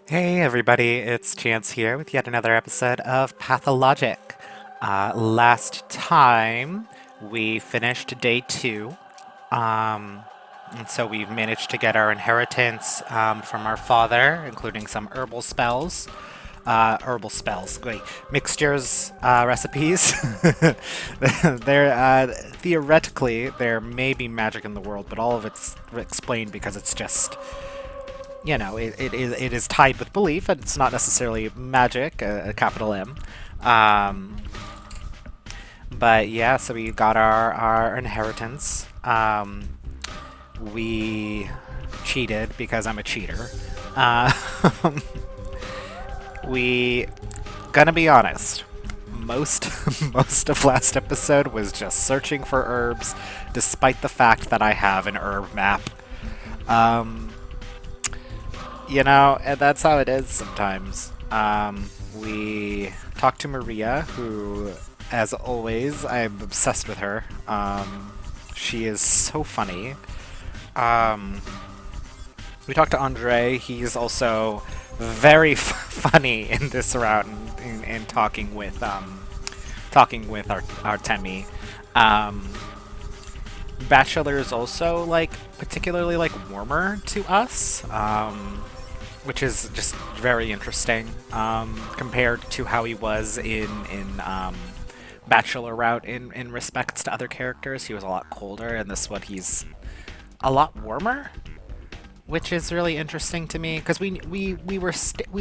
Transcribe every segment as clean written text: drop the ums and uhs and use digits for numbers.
Hey everybody, it's Chance here with yet another episode of Pathologic. Last time we finished day two, um, and so we've managed to get our inheritance from our father, including some herbal spells, great mixtures, recipes. There, theoretically, there may be magic in the world, but all of it's explained because it's just it is tied with belief, and it's not necessarily magic, a capital M. Um, but yeah, so we got our inheritance. We cheated because I'm a cheater. Uh, we gonna be honest. Most most of last episode was just searching for herbs, despite the fact that I have an herb map. Um, and that's how it is sometimes. We talked to Maria, who, as always, I'm obsessed with her. She is so funny. Um, we talked to Andre. He's also very funny in this round in talking with our Temi. Um, Bachelor is also like particularly like warmer to us. Which is just very interesting compared to how he was in Bachelor Route in respects to other characters. He was a lot colder, and this one he's a lot warmer, which is really interesting to me because we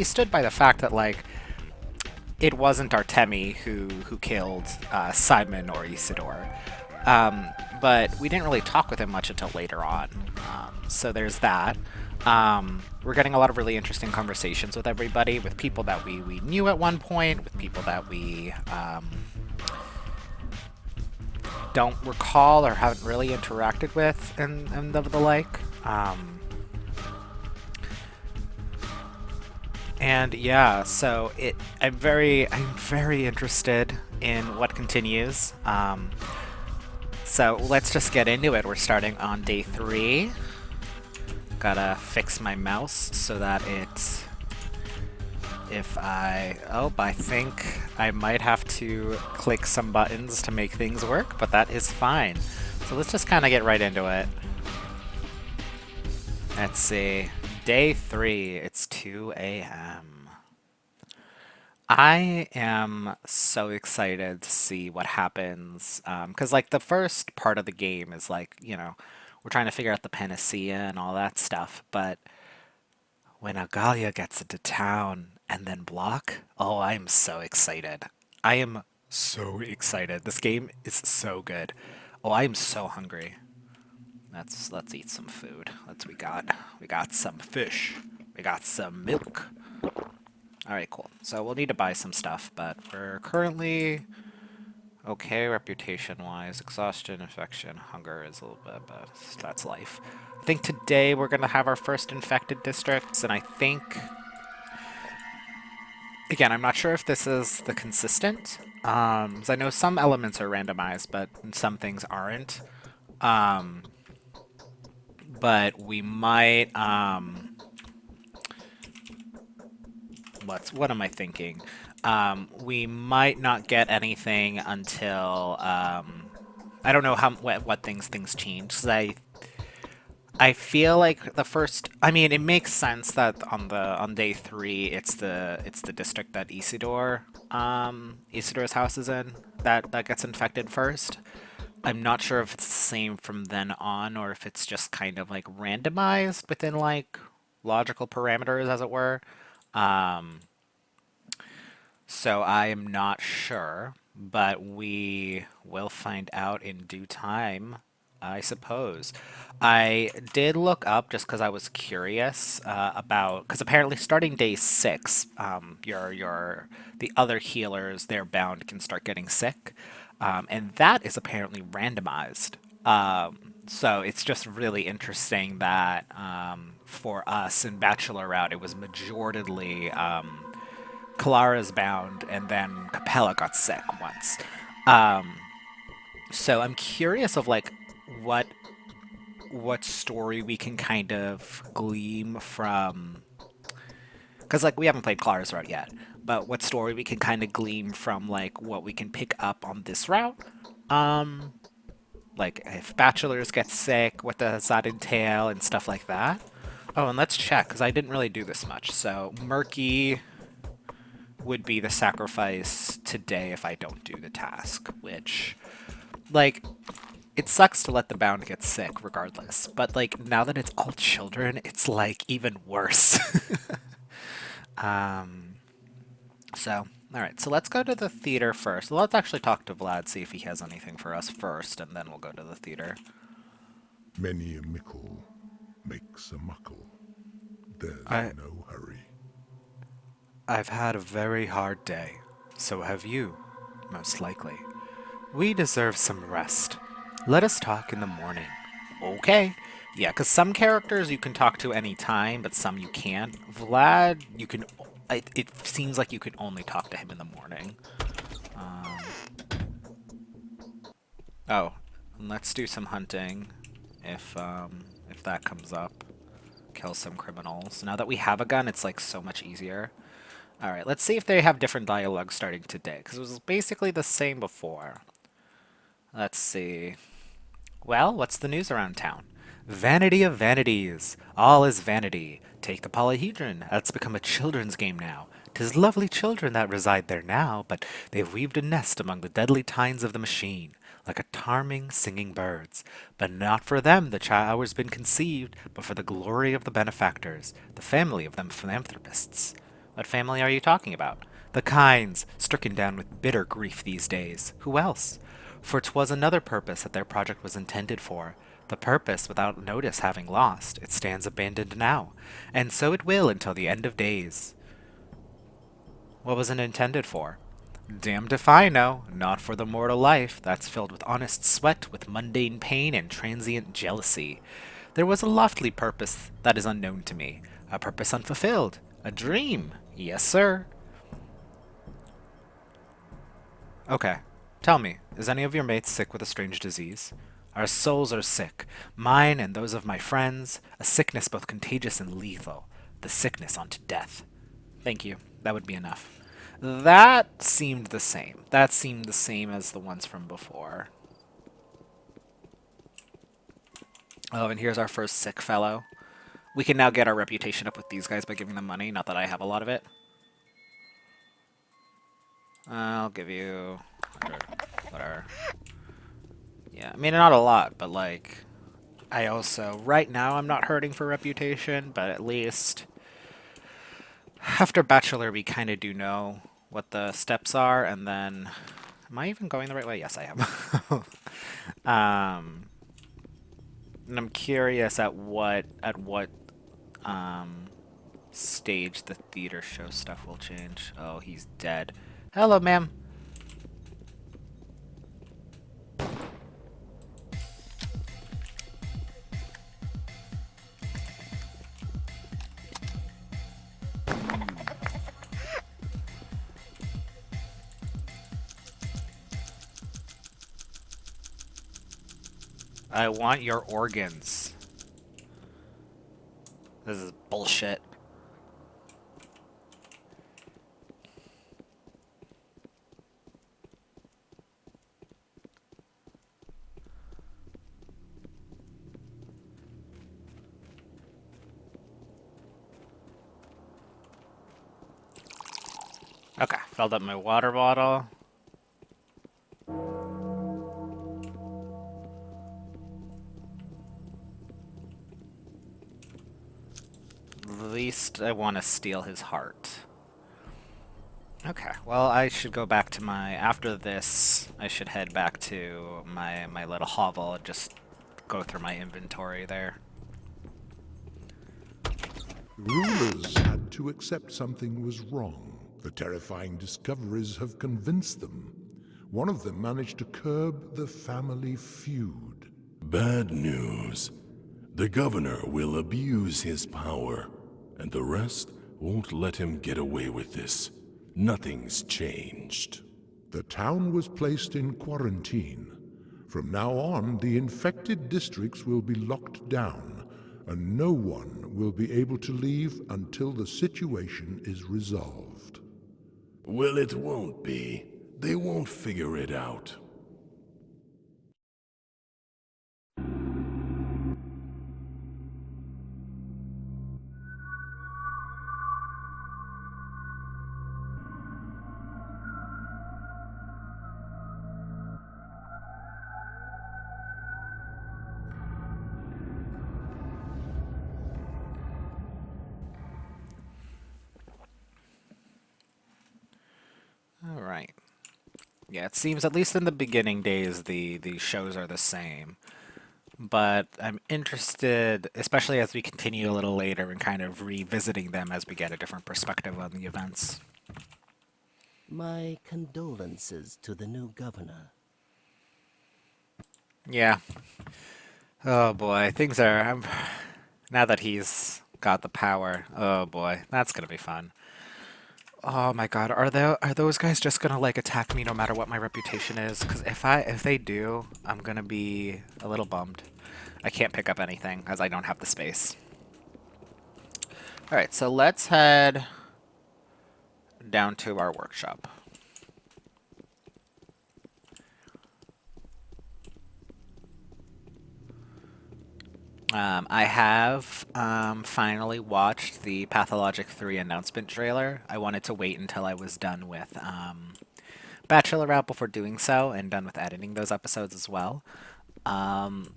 stood by the fact that like it wasn't Artemi who killed Simon or Isidore. But we didn't really talk with him much until later on. So there's that. We're getting a lot of really interesting conversations with everybody, with people that we knew at one point, with people that we don't recall or haven't really interacted with, and the like. And yeah, so I'm very interested in what continues. So let's just get into it. We're starting on day 3. Gotta fix my mouse so that I think I might have to click some buttons to make things work, but that is fine. So let's just kind of get right into it. Let's see. Day 3, it's 2 a.m. I am so excited to see what happens. Because, like, the first part of the game is, like, we're trying to figure out the panacea and all that stuff. But when Agalia gets into town and then block, oh, I am so excited. I am so excited. This game is so good. Oh, I am so hungry. Let's eat some food. We got some fish. We got some milk. All right, cool. So we'll need to buy some stuff, but we're currently okay reputation-wise. Exhaustion, infection, hunger is a little bit, but that's life. I think today we're gonna have our first infected districts, and I think again, I'm not sure if this is the consistent. 'Cause I know some elements are randomized, but some things aren't. Um, but we might. What am I thinking? We might not get anything until I don't know what things change. 'Cause I feel like the first. I mean, it makes sense that on day 3, it's the district that Isidore's house is in that gets infected first. I'm not sure if it's the same from then on or if it's just kind of like randomized within like logical parameters, as it were. Um, so I am not sure, but we will find out in due time, I suppose. I did look up just because I was curious about because apparently starting day 6, the other healers they're bound can start getting sick, and that is apparently randomized. So it's just really interesting that for us in Bachelor Route, it was majorly Kalara's bound, and then Capella got sick once. Um, so I'm curious of like what story we can kind of glean from Because, like, we haven't played Clara's route yet, but what story we can kind of glean from, like, what we can pick up on this route. Um, like, if bachelors get sick, what does that entail, and stuff like that. Oh, and let's check, because I didn't really do this much. So, Murky would be the sacrifice today if I don't do the task, which, like, it sucks to let the bound get sick regardless, but, like, now that it's all children, it's, like, even worse. um, so, alright, so let's go to the theater first. Let's actually talk to Vlad, see if he has anything for us first, and then we'll go to the theater. Many a mickle makes a muckle. There's I, no hurry. I've had a very hard day. So have you, most likely. We deserve some rest. Let us talk in the morning. Okay. Yeah, because some characters you can talk to any time, but some you can't. Vlad, you can. It seems like you can only talk to him in the morning. Um, oh, and let's do some hunting, if that comes up. Kill some criminals. Now that we have a gun, it's like so much easier. All right, let's see if they have different dialogue starting today, because it was basically the same before. Let's see. Well, what's the news around town? Vanity of vanities. All is vanity. Take the polyhedron. That's become a children's game now. 'Tis lovely children that reside there now, but they've weaved a nest among the deadly tines of the machine, like a charming, singing birds. But not for them the hour's been conceived, but for the glory of the benefactors, the family of them philanthropists. What family are you talking about? The kinds, stricken down with bitter grief these days. Who else? For 'twas another purpose that their project was intended for. The purpose, without notice having lost, it stands abandoned now, and so it will until the end of days. What was it intended for? Damned if I know. Not for the mortal life that's filled with honest sweat, with mundane pain, and transient jealousy. There was a lofty purpose that is unknown to me, a purpose unfulfilled, a dream. Yes, sir. Okay. Tell me, is any of your mates sick with a strange disease? Our souls are sick, mine and those of my friends, a sickness both contagious and lethal, the sickness unto death. Thank you. That would be enough. That seemed the same. That seemed the same as the ones from before. Oh, and here's our first sick fellow. We can now get our reputation up with these guys by giving them money, not that I have a lot of it. I'll give you 100. Whatever. Yeah, I mean, not a lot, but like, I also, right now I'm not hurting for reputation, but at least after Bachelor we kind of do know what the steps are, and then, am I even going the right way? Yes, I am. And I'm curious at what stage the theater show stuff will change. Oh, he's dead. Hello, ma'am. I want your organs. This is bullshit. Okay, filled up my water bottle. At least I want to steal his heart. Okay, well, I should go back to my... After this, I should head back to my little hovel and just go through my inventory there. The rulers had to accept something was wrong. The terrifying discoveries have convinced them. One of them managed to curb the family feud. Bad news. The governor will abuse his power, and the rest won't let him get away with this. Nothing's changed. The town was placed in quarantine. From now on, the infected districts will be locked down. and no one will be able to leave until the situation is resolved. Well, it won't be. They won't figure it out. All right. Yeah, it seems at least in the beginning days the shows are the same. But I'm interested, especially as we continue a little later, in kind of revisiting them as we get a different perspective on the events. My condolences to the new governor. Yeah. Oh boy, things are. Now that he's got the power, oh boy, that's gonna be fun. Oh my god, are those guys just gonna like attack me no matter what my reputation is? Because if they do, I'm gonna be a little bummed. I can't pick up anything as I don't have the space. All right, so let's head down to our workshop. I have finally watched the Pathologic 3 announcement trailer. I wanted to wait until I was done with Bachelor Route before doing so, and done with editing those episodes as well. And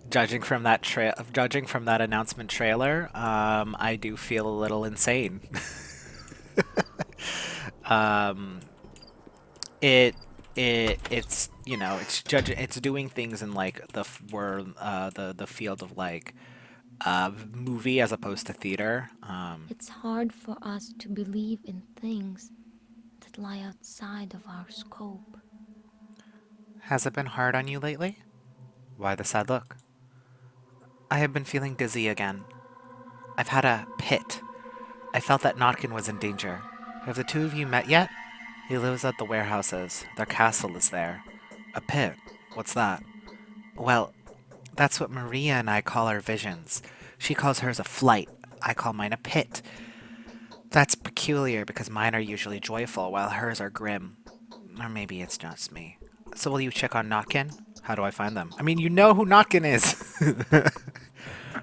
judging from that announcement trailer, I do feel a little insane. it it's it's doing things in like the field of like movie as opposed to theater. It's hard for us to believe in things that lie outside of our scope. Has it been hard on you lately? Why the sad look? I have been feeling dizzy again. I've had a pit. I felt that Notkin was in danger. Have the two of you met yet? He lives at the warehouses. Their castle is there. A pit? What's that? Well, that's what Maria and I call our visions. She calls hers a flight. I call mine a pit. That's peculiar because mine are usually joyful while hers are grim. Or maybe it's just me. So will you check on Notkin? How do I find them? I mean, you know who Notkin is!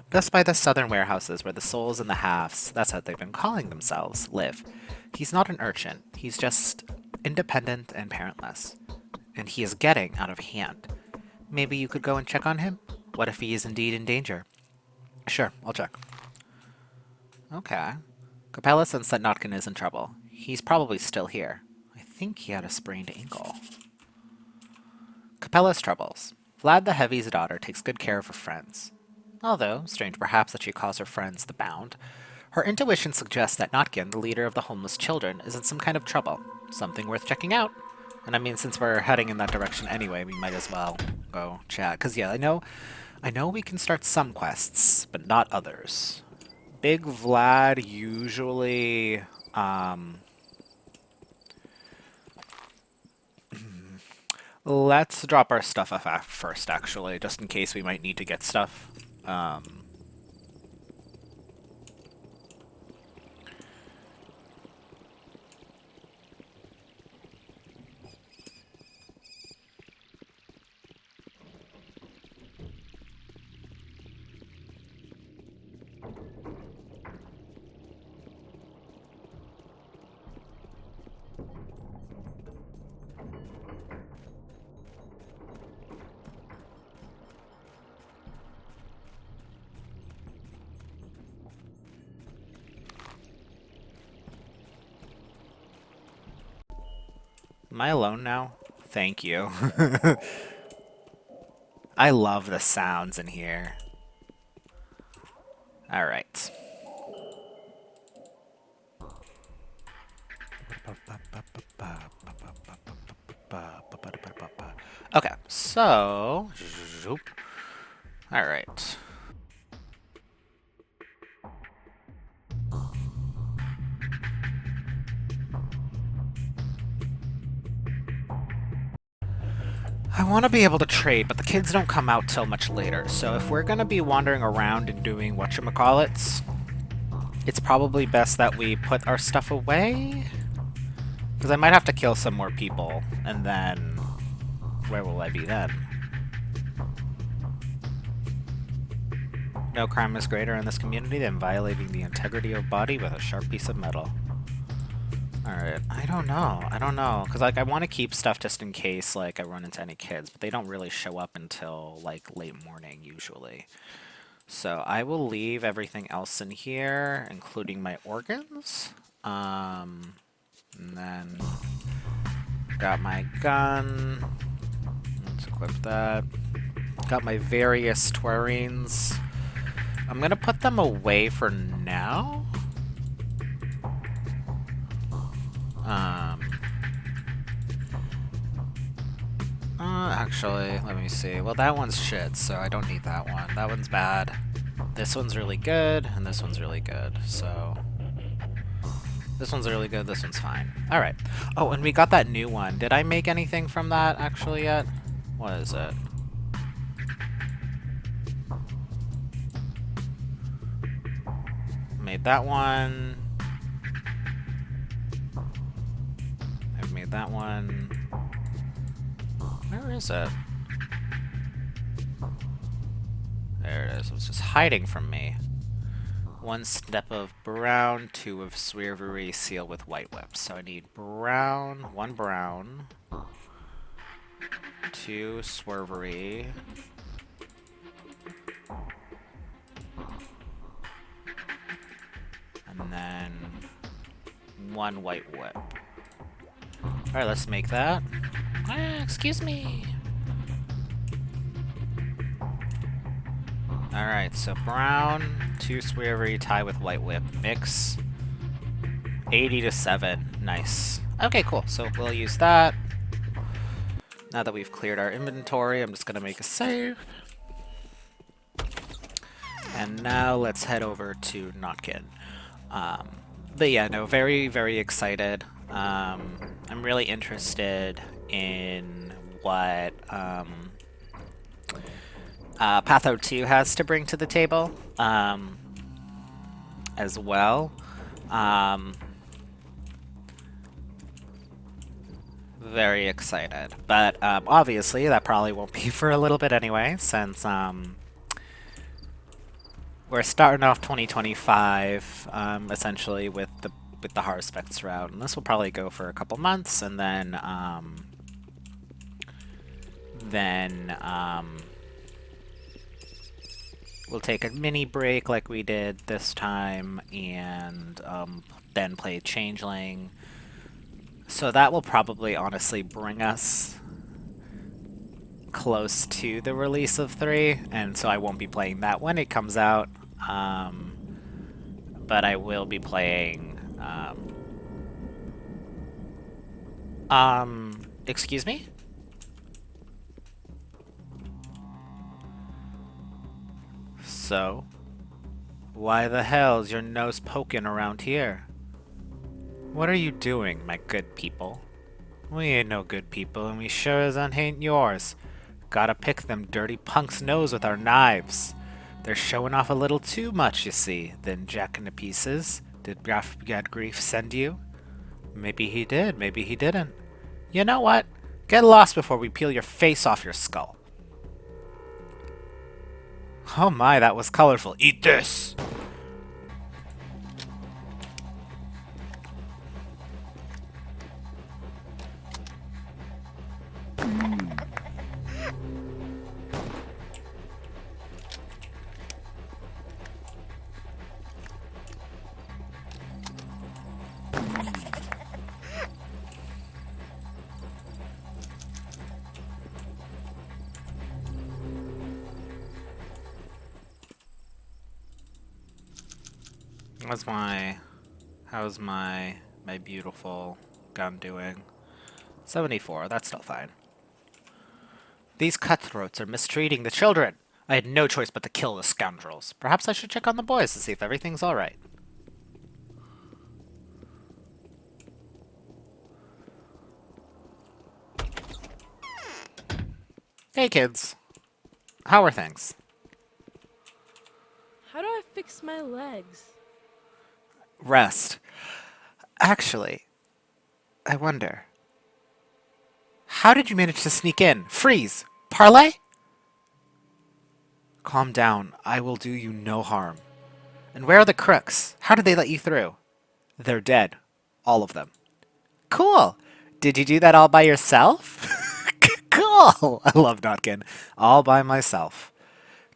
Thus by the southern warehouses where the souls and the halves, that's how they've been calling themselves, live. He's not an urchin. He's just independent and parentless. And he is getting out of hand. Maybe you could go and check on him? What if he is indeed in danger? Sure, I'll check. Okay. Capella sensed that Notkin is in trouble. He's probably still here. I think he had a sprained ankle. Capella's troubles. Vlad the Heavy's daughter takes good care of her friends. Although, strange perhaps that she calls her friends the Bound, her intuition suggests that Notkin, the leader of the homeless children, is in some kind of trouble. Something worth checking out. And I mean, since we're heading in that direction anyway, we might as well go chat. Because yeah, I know we can start some quests, but not others. Big Vlad usually let's drop our stuff off first, actually, just in case we might need to get stuff. Am I alone now? Thank you. I love the sounds in here. All right. Okay, so... Zoop. All right. I want to be able to trade, but the kids don't come out till much later. So if we're going to be wandering around and doing whatchamacallits, it's probably best that we put our stuff away. Because I might have to kill some more people, and then where will I be then? No crime is greater in this community than violating the integrity of body with a sharp piece of metal. Alright, I don't know. Because, like, I want to keep stuff just in case, like, I run into any kids, but they don't really show up until, like, late morning, usually. So I will leave everything else in here, including my organs. And then got my gun. Let's equip that. Got my various twerines. I'm gonna put them away for now. Actually, let me see. Well, that one's shit, so I don't need that one. That one's bad. This one's really good, and this one's really good, so... This one's really good, this one's fine. Alright. Oh, and we got that new one. Did I make anything from that, actually, yet? What is it? Made that one. I've made that one. Where is it? There it is. It was just hiding from me. 1 step of brown, 2 of swervery, seal with white whip. So I need brown, 1 brown, 2 swervery, and then 1 white whip. Alright, let's make that. Excuse me. Alright, so brown, 2 swervery, tie with white whip. Mix 80 to 7. Nice. Okay, cool. So we'll use that. Now that we've cleared our inventory, I'm just going to make a save. And now let's head over to Notkin. But yeah, no, very, very excited. I'm really interested in what Patho 2 has to bring to the table as well. Very excited. But obviously that probably won't be for a little bit anyway, since we're starting off 2025 essentially with the Harspects route, and this will probably go for a couple months, and then we'll take a mini break like we did this time, and then play Changeling. So that will probably honestly bring us close to the release of 3, and so I won't be playing that when it comes out. But I will be playing excuse me? So, why the hell's your nose poking around here? What are you doing, my good people? We ain't no good people, and we sure as ain't yours. Gotta pick them dirty punks' nose with our knives. They're showing off a little too much, you see. Then jacking to pieces. Did God Grief send you? Maybe he did, maybe he didn't. You know what? Get lost before we peel your face off your skull. Oh my, that was colorful. Eat this! How's my beautiful gun doing? 74, that's still fine. These cutthroats are mistreating the children. I had no choice but to kill the scoundrels. Perhaps I should check on the boys to see if everything's alright. Hey kids, how are things? How do I fix my legs? Rest. Actually, I wonder, how did you manage to sneak in? Freeze! Parlay? Calm down. I will do you no harm. And where are the crooks? How did they let you through? They're dead. All of them. Cool! Did you do that all by yourself? Cool! I love Notkin. All by myself.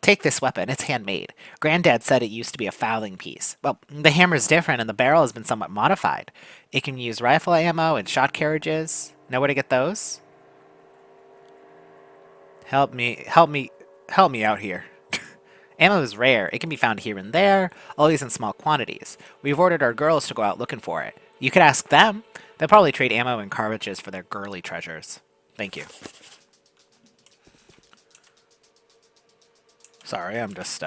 Take this weapon. It's handmade. Granddad said it used to be a fowling piece. Well, the hammer's different and the barrel has been somewhat modified. It can use rifle ammo and shot carriages. Know where to get those? Help me out here. Ammo is rare. It can be found here and there, always in small quantities. We've ordered our girls to go out looking for it. You could ask them. They'll probably trade ammo and cartridges for their girly treasures. Thank you. Sorry, I'm just,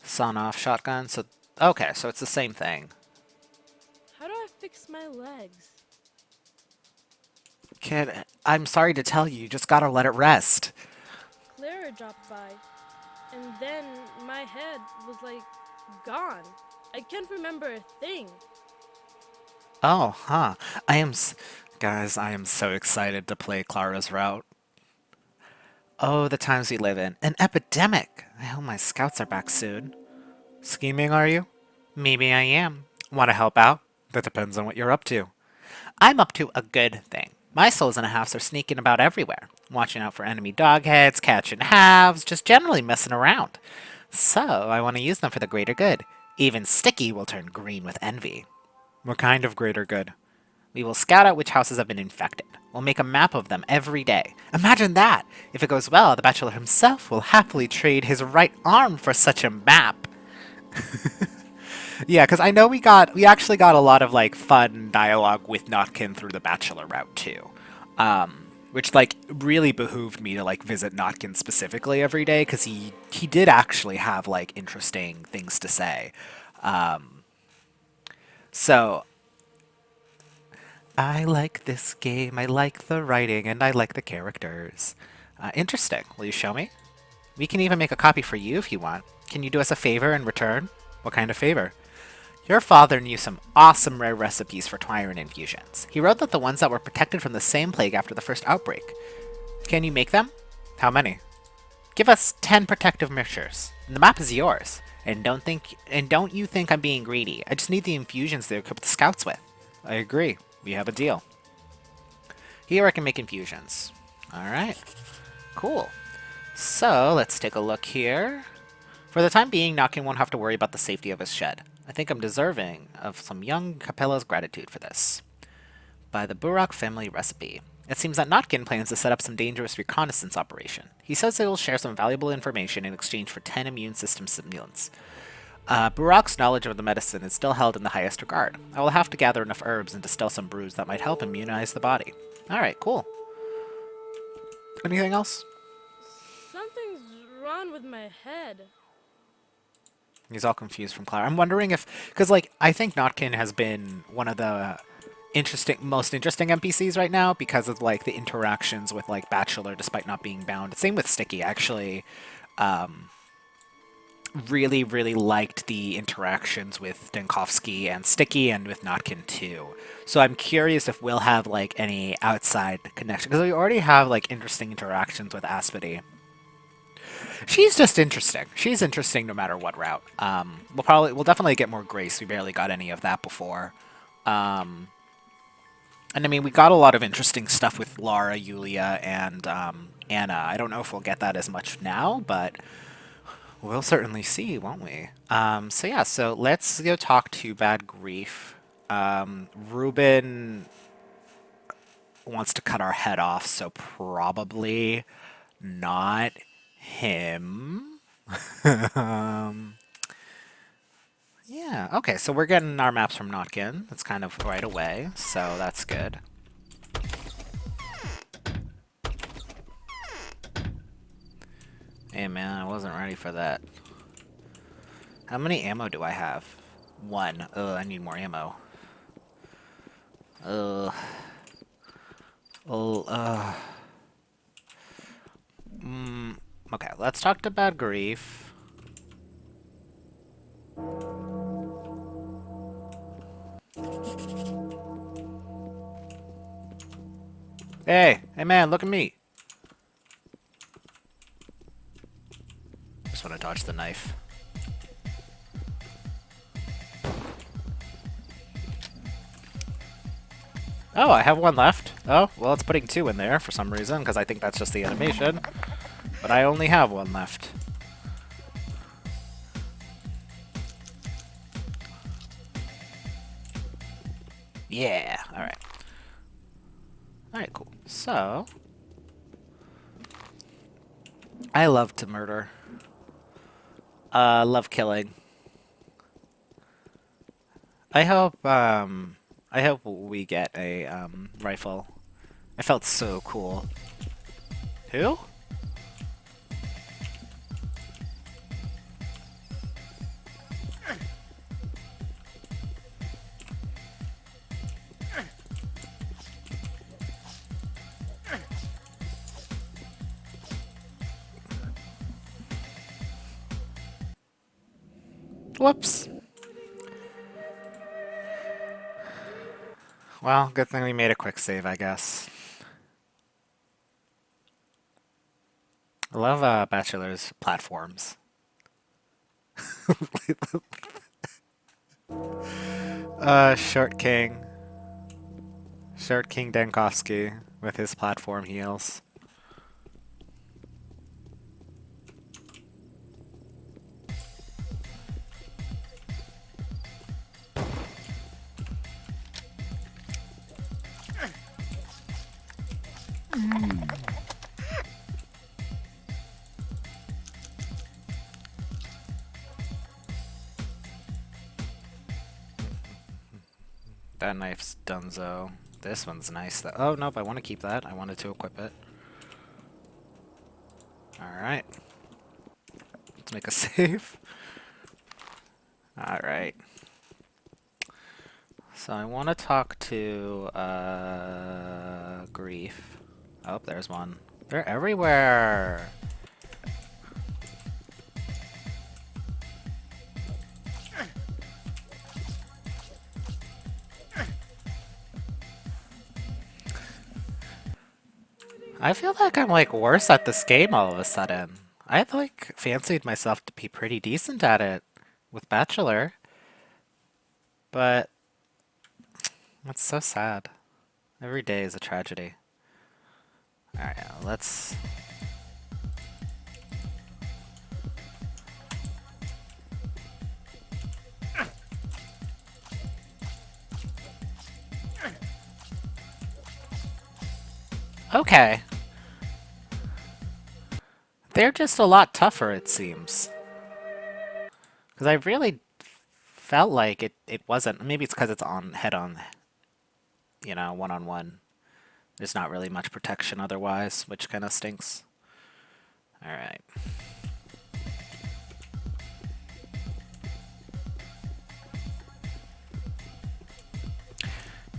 sawn off shotgun. So, okay, so it's the same thing. How do I fix my legs? Kid, I'm sorry to tell you, you just gotta let it rest. Clara dropped by, and then my head was like gone. I can't remember a thing. Oh, huh. Guys, I am so excited to play Clara's route. Oh, the times we live in. An epidemic! I hope my scouts are back soon. Scheming, are you? Maybe I am. Want to help out? That depends on what you're up to. I'm up to a good thing. My souls and a halves are sneaking about everywhere, watching out for enemy dogheads, catching halves, just generally messing around. So, I want to use them for the greater good. Even Sticky will turn green with envy. What kind of greater good? We will scout out which houses have been infected. We'll make a map of them every day. Imagine that! If it goes well, the Bachelor himself will happily trade his right arm for such a map. Yeah, because I know we actually got a lot of like fun dialogue with Notkin through the Bachelor route too, which like really behooved me to like visit Notkin specifically every day because he did actually have like interesting things to say. So I like this game. I like the writing and I like the characters. Interesting. Will you show me? We can even make a copy for you if you want. Can you do us a favor in return? What kind of favor? Your father knew some awesome rare recipes for tyrant infusions. He wrote that the ones that were protected from the same plague after the first outbreak. Can you make them? How many? Give us 10 protective mixtures. And the map is yours. And don't you think I'm being greedy. I just need the infusions to equip the scouts with. I agree. We have a deal. Here I can make infusions. Alright. Cool. So, let's take a look here. For the time being, Notkin won't have to worry about the safety of his shed. I think I'm deserving of some young Capella's gratitude for this. By the Burak family recipe. It seems that Notkin plans to set up some dangerous reconnaissance operation. He says they will share some valuable information in exchange for 10 immune system stimulants. Burak's knowledge of the medicine is still held in the highest regard. I will have to gather enough herbs and distill some brews that might help immunize the body. Alright, cool. Anything else? Something's wrong with my head. He's all confused from Clara. I'm wondering if, because like I think Notkin has been one of the most interesting NPCs right now because of like the interactions with like Bachelor, despite not being bound. Same with Sticky. Actually, really liked the interactions with Dankovsky and Sticky, and with Notkin too. So I'm curious if we'll have like any outside connection because we already have like interesting interactions with Aspity. She's just interesting. She's interesting no matter what route. We'll definitely get more Grace. We barely got any of that before. And I mean, we got a lot of interesting stuff with Lara, Yulia, and Anna. I don't know if we'll get that as much now, but we'll certainly see, won't we? So yeah, so let's go talk to Bad Grief. Ruben wants to cut our head off, so probably not him. Yeah, okay, so we're getting our maps from Notkin. That's kind of right away, so that's good. Hey man, I wasn't ready for that. How many ammo do I have? 1. Ugh, I need more ammo. Ugh. Oh, Okay, let's talk to Bad Grief. Hey man, look at me. Just want to dodge the knife. Oh, I have one left. Oh, well, it's putting two in there for some reason, because I think that's just the animation. But I only have one left. Yeah, alright. Alright, cool. So, I love to murder. Love killing. I hope we get a, rifle. I felt so cool. Who? Whoops. Well, good thing we made a quick save, I guess. I love Bachelor's platforms. Short King. Short King Dankovsky with his platform heels. That knife's donezo. This one's nice though. Oh, nope, I want to keep that. I wanted to equip it. Alright. Let's make a save. Alright. So I want to talk to, Grief. Oh, there's one. They're everywhere! I feel like I'm like worse at this game all of a sudden. I like fancied myself to be pretty decent at it with Bachelor, but that's so sad. Every day is a tragedy. Alright, let's... Okay. They're just a lot tougher, it seems. Because I really felt like it wasn't. Maybe it's because it's on head-on, you know, one-on-one. There's not really much protection otherwise, which kind of stinks. Alright.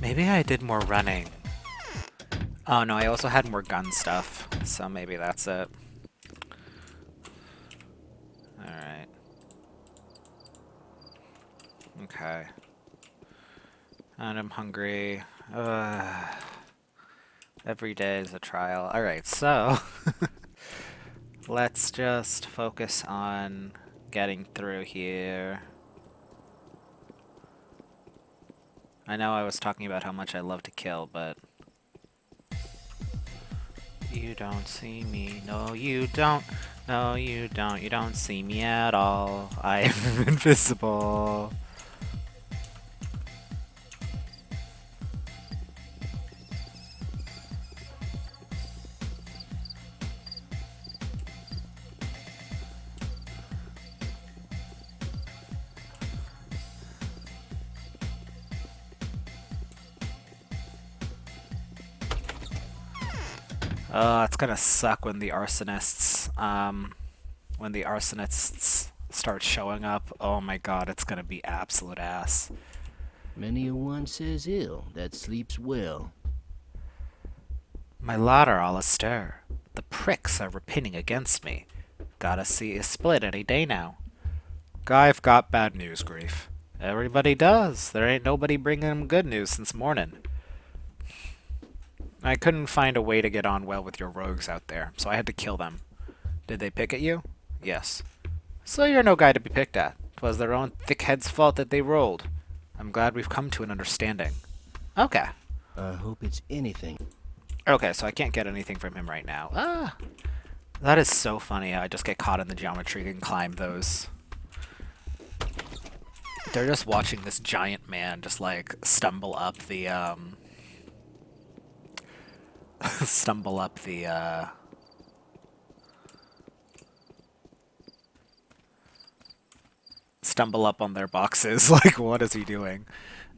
Maybe I did more running. Oh no, I also had more gun stuff, so maybe that's it. Alright. Okay. And I'm hungry. Every day is a trial. Alright, so... let's just focus on getting through here. I know I was talking about how much I love to kill, but... You don't see me. No, you don't. No, you don't. You don't see me at all. I am invisible. It's gonna suck when the arsonists start showing up. Oh my god, it's gonna be absolute ass. Many a one says ill that sleeps well. My lot are all astir. The pricks are repining against me. Gotta see a split any day now. I've got bad news, Grief. Everybody does. There ain't nobody bringing him good news since morning. I couldn't find a way to get on well with your rogues out there, so I had to kill them. Did they pick at you? Yes. So you're no guy to be picked at. 'Twas their own thick-heads' fault that they rolled. I'm glad we've come to an understanding. Okay. I hope it's anything. Okay, so I can't get anything from him right now. Ah! That is so funny. I just get caught in the geometry and climb those. They're just watching this giant man just, like, stumble up the, stumble up on their boxes. Like, what is he doing?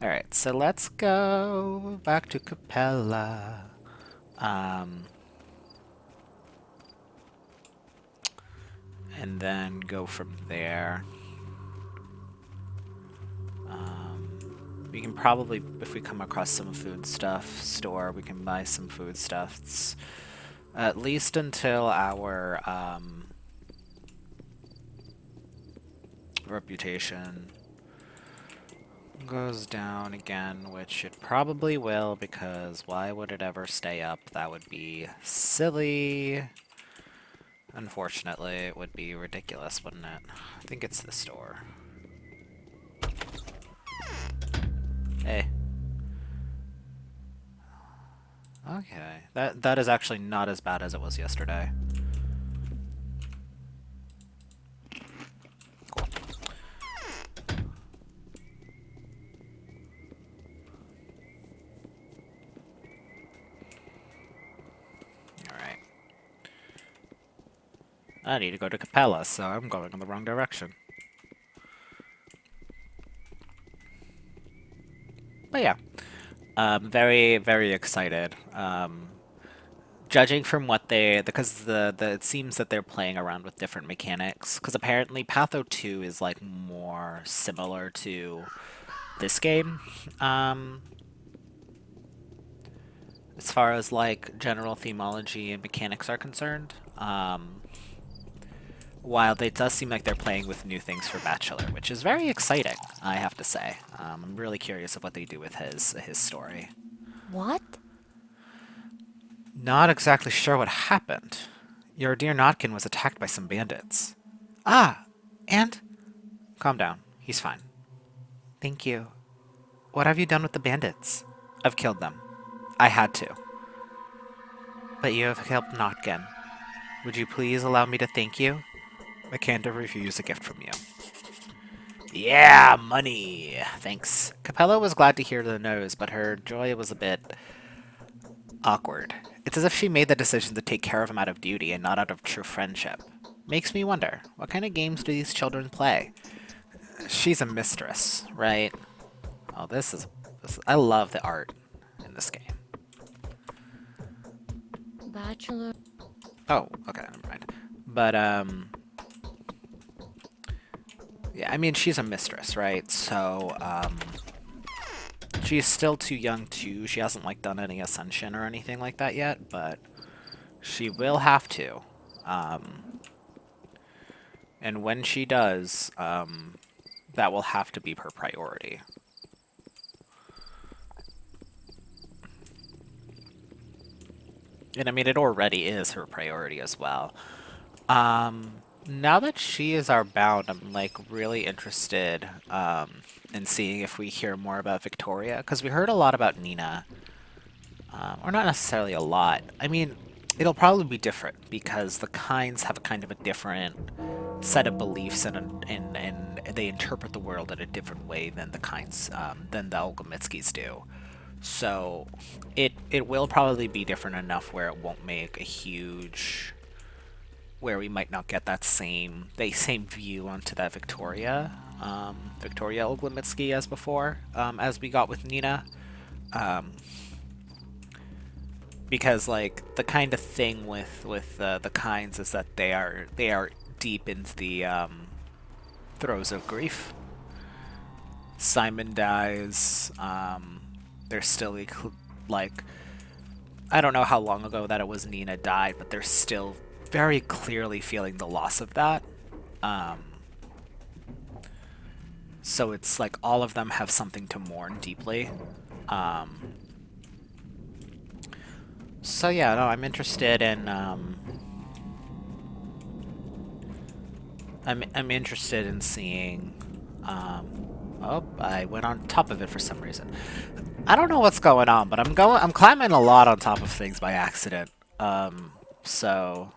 Alright, so let's go back to Capella. And then go from there. We can probably, if we come across some food stuff store, we can buy some food stuffs. At least until our reputation goes down again, which it probably will, because why would it ever stay up? That would be silly. Unfortunately, it would be ridiculous, wouldn't it? I think it's the store. Hey. Okay. That is actually not as bad as it was yesterday. Cool. Alright. I need to go to Capella, so I'm going in the wrong direction. But yeah, very, very excited. Judging from what because it seems that they're playing around with different mechanics. Because apparently Patho 2 is like more similar to this game, as far as like general themology and mechanics are concerned. While it does seem like they're playing with new things for Bachelor, which is very exciting, I have to say. I'm really curious of what they do with his story. What? Not exactly sure what happened. Your dear Notkin was attacked by some bandits. Ah, and? Calm down. He's fine. Thank you. What have you done with the bandits? I've killed them. I had to. But you have helped Notkin. Would you please allow me to thank you? I can't refuse a gift from you. Yeah, money! Thanks. Capella was glad to hear the news, but her joy was a bit awkward. It's as if she made the decision to take care of him out of duty and not out of true friendship. Makes me wonder, what kind of games do these children play? She's a mistress, right? Oh, I love the art in this game. Bachelor. Oh, okay, never mind. But, yeah, I mean, she's a mistress, right? So, she's still too young too. She hasn't, like, done any ascension or anything like that yet, but she will have to. And when she does, that will have to be her priority. And I mean, it already is her priority as well. Now that she is our bound, I'm like really interested in seeing if we hear more about Victoria, because we heard a lot about Nina, or not necessarily a lot. I mean, it'll probably be different because the Kinds have a kind of a different set of beliefs and they interpret the world in a different way than the Kinds, than the Olgomitskis do. So it will probably be different enough where it won't make a huge, where we might not get that same view onto that Victoria Olgomitsky as before, as we got with Nina. Because like the kind of thing with the Kinds is that they are deep into the throes of grief. Simon dies. They're still like I don't know how long ago that it was Nina died, but they're still very clearly feeling the loss of that. So it's like all of them have something to mourn deeply. So yeah, no, I'm interested in I'm interested in seeing oh, I went on top of it for some reason. I don't know what's going on, but I'm climbing a lot on top of things by accident. So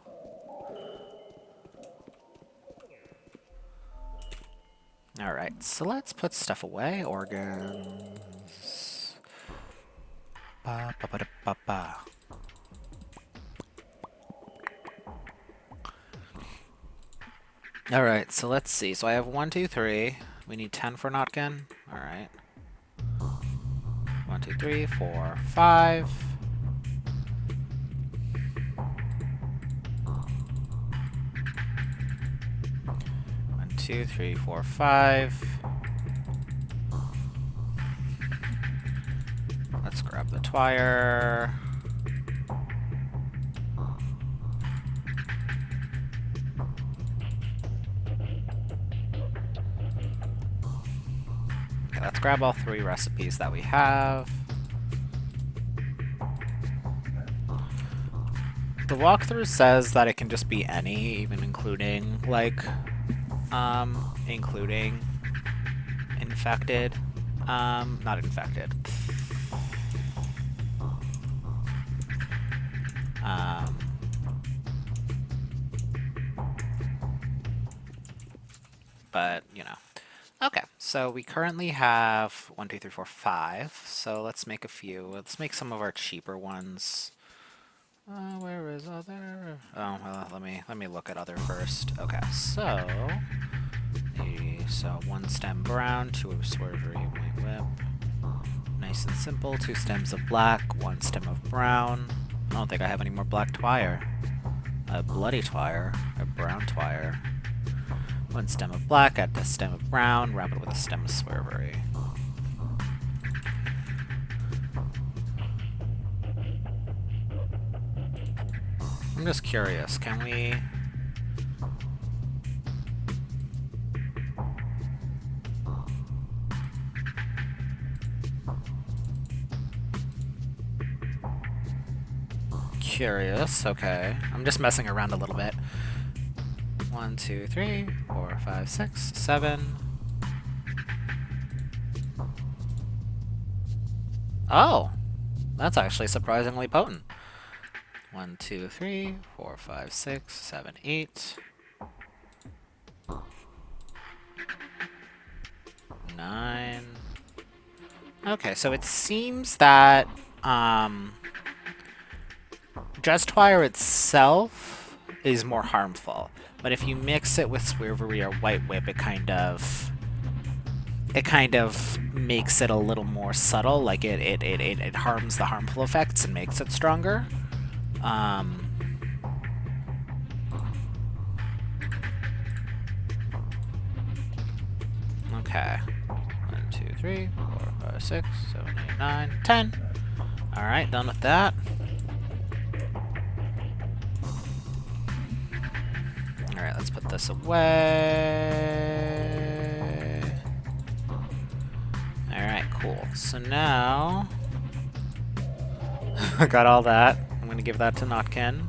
alright, so let's put stuff away. Organs. Ba, ba, ba, da, ba, ba. Alright, so let's see. So I have 1, 2, 3. We need 10 for Notkin. Alright. 1, 2, 3, 4, 5. 1, 2, 3, 4, 5. Let's grab the twire. Okay, let's grab all 3 recipes that we have. The walkthrough says that it can just be any, even including, like, including infected. Not infected. But, you know. Okay, so we currently have 1, 2, 3, 4, 5. So let's make a few. Let's make some of our cheaper ones. Where is other? Oh, well, let me look at other first. Okay, so so 1 stem brown, 2 of swervery, white whip. Nice and simple. 2 stems of black, 1 stem of brown. I don't think I have any more black twire. A bloody twire, a brown twire. 1 stem of black, add a stem of brown, wrap it with a stem of swervery. I'm just curious, can we... Curious, okay. I'm just messing around a little bit. 1, 2, 3, 4, 5, 6, 7. Oh! That's actually surprisingly potent. 1, 2, 3, 4, 5, 6, 7, 8. 9. Okay, so it seems that Dresswire itself is more harmful, but if you mix it with Swervery or White Whip, it kind of makes it a little more subtle. Like it harms the harmful effects and makes it stronger. Okay. 1, 2, 3, 4, 5, 6, 7, 8, 9, 10. Alright, done with that. Alright, let's put this away. Alright, cool. So now... I got all that. I'm going to give that to Notkin.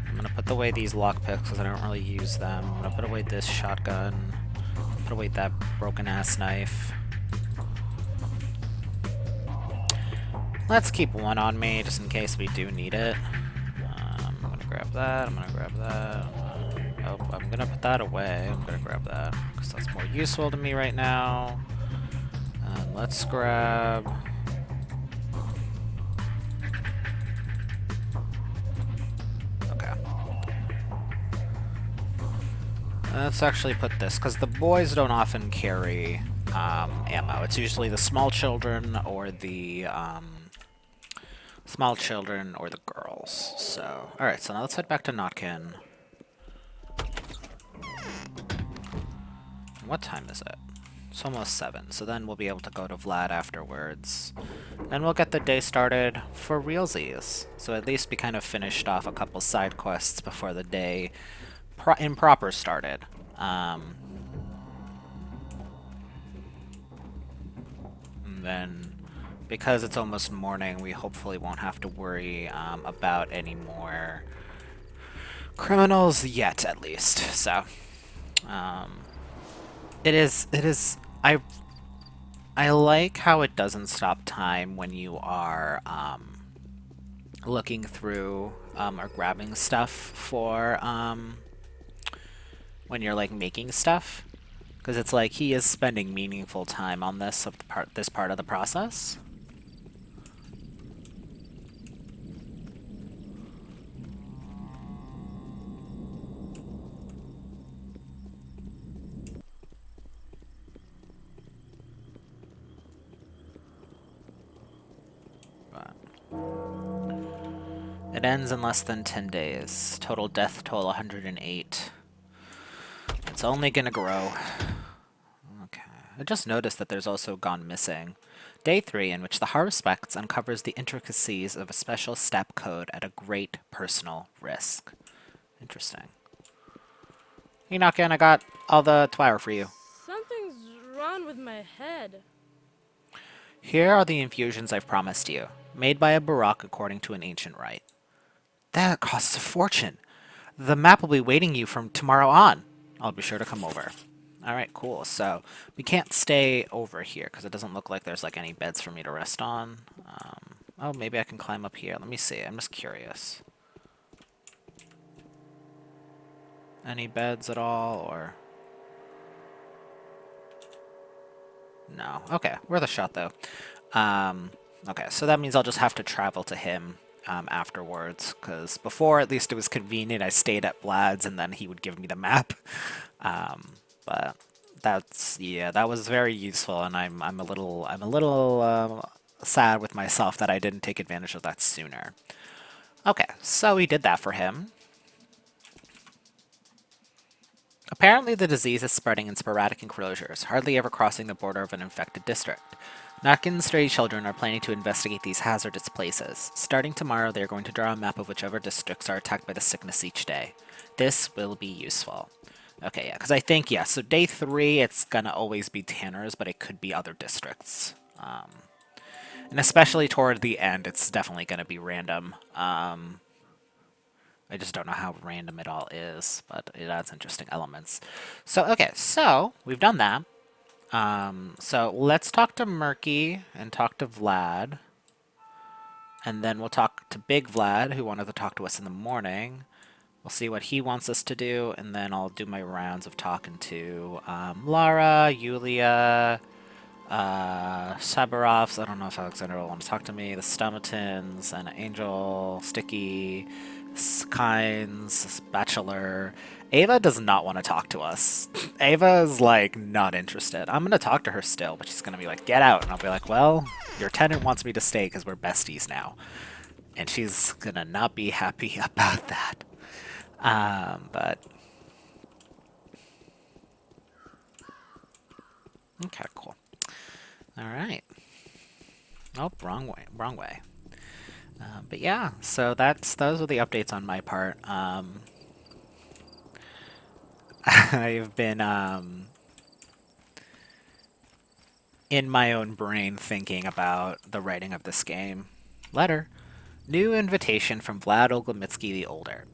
I'm going to put away these lockpicks because I don't really use them. I'm going to put away this shotgun. Put away that broken-ass knife. Let's keep one on me just in case we do need it. I'm going to grab that. I'm going to grab that. Oh, I'm going to put that away. I'm going to grab that because that's more useful to me right now. Let's grab... Let's actually put this, because the boys don't often carry ammo. It's usually the small children or the girls. So, alright, so now let's head back to Notkin. What time is it? It's almost 7, so then we'll be able to go to Vlad afterwards. then we'll get the day started for realsies. So at least we kind of finished off a couple side quests before the day improper started. And then, because it's almost morning, we hopefully won't have to worry about any more criminals yet, at least. So, it is. I like how it doesn't stop time when you are looking through or grabbing stuff for when you're like making stuff, because it's like he is spending meaningful time on this part of the process. It ends in less than 10 days. Total death toll 108. It's only gonna grow. Okay. I just noticed that there's also Gone Missing. Day 3, in which the Haruspex uncovers the intricacies of a special step code at a great personal risk. Interesting. Hey, Nakin, I got all the twire for you. Something's wrong with my head. Here are the infusions I've promised you, made by a Barak according to an ancient rite. That costs a fortune. The map will be waiting you from tomorrow on. I'll be sure to come over. Alright, cool. So, we can't stay over here, because it doesn't look like there's like any beds for me to rest on. Oh, maybe I can climb up here. Let me see. I'm just curious. Any beds at all, or... No. Okay, worth a shot, though. Okay, so that means I'll just have to travel to him afterwards, because before, at least it was convenient. I stayed at Vlad's, and then he would give me the map. But that was very useful, and I'm a little sad with myself that I didn't take advantage of that sooner. Okay, so we did that for him. Apparently the disease is spreading in sporadic enclosures, hardly ever crossing the border of an infected district. Natkin's stray children are planning to investigate these hazardous places. Starting tomorrow, they are going to draw a map of whichever districts are attacked by the sickness each day. This will be useful. Okay, yeah, because I think, yeah, so day 3, it's gonna always be Tanner's, but it could be other districts. And especially toward the end, it's definitely gonna be random. I just don't know how random it all is, but it adds interesting elements. So, okay, so we've done that. So let's talk to Murky and talk to Vlad. And then we'll talk to Big Vlad, who wanted to talk to us in the morning. We'll see what he wants us to do, and then I'll do my rounds of talking to Lara, Yulia, Sabarovs. I don't know if Alexander will want to talk to me. The Stomatins, and Angel, Sticky, Kynes, Bachelor. Ava does not want to talk to us. Ava is, like, not interested. I'm going to talk to her still, but she's going to be like, get out. And I'll be like, well, your tenant wants me to stay because we're besties now. And she's going to not be happy about that. But... Okay, cool. Alright. Oh, wrong way. Wrong way. But yeah, so those are the updates on my part. I've been in my own brain thinking about the writing of this game. Letter. New invitation from Vlad Oglemitsky the Older.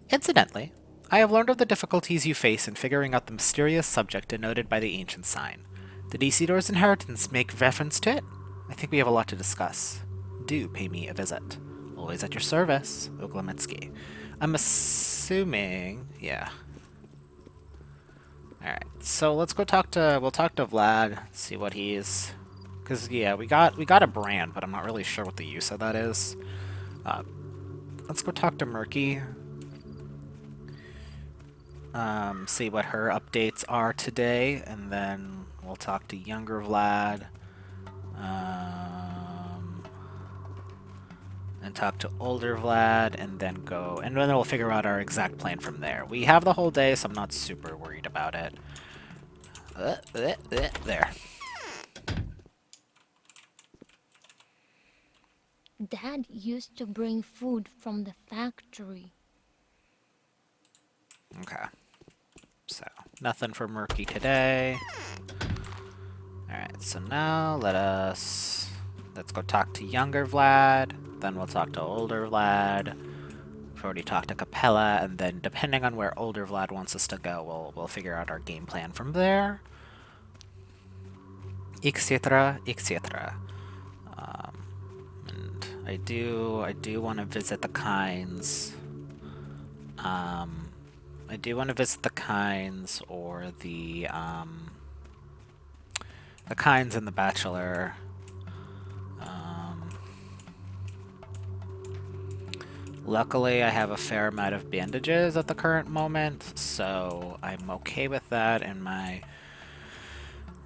Incidentally, I have learned of the difficulties you face in figuring out the mysterious subject denoted by the ancient sign. Did Isidor's inheritance make reference to it? I think we have a lot to discuss. Do pay me a visit. Always at your service, Oglemitsky. I'm assuming... yeah. Alright, so let's go talk to... we'll talk to Vlad, see what he's... because, yeah, we got a brand, but I'm not really sure what the use of that is. Let's go talk to Murky. See what her updates are today, and then we'll talk to younger Vlad. And talk to older Vlad, and then go, and then we'll figure out our exact plan from there. We have the whole day, so I'm not super worried about it. There. Dad used to bring food from the factory. Okay. So, nothing for Murky today. Alright, so now let's go talk to younger Vlad, then we'll talk to older Vlad. We've already talked to Capella, and then depending on where older Vlad wants us to go, we'll figure out our game plan from there. Etc. etc. And I do want to visit the Kinds. I do want to visit the Kinds or the Kinds and the Bachelor. Luckily, I have a fair amount of bandages at the current moment, so I'm okay with that, and my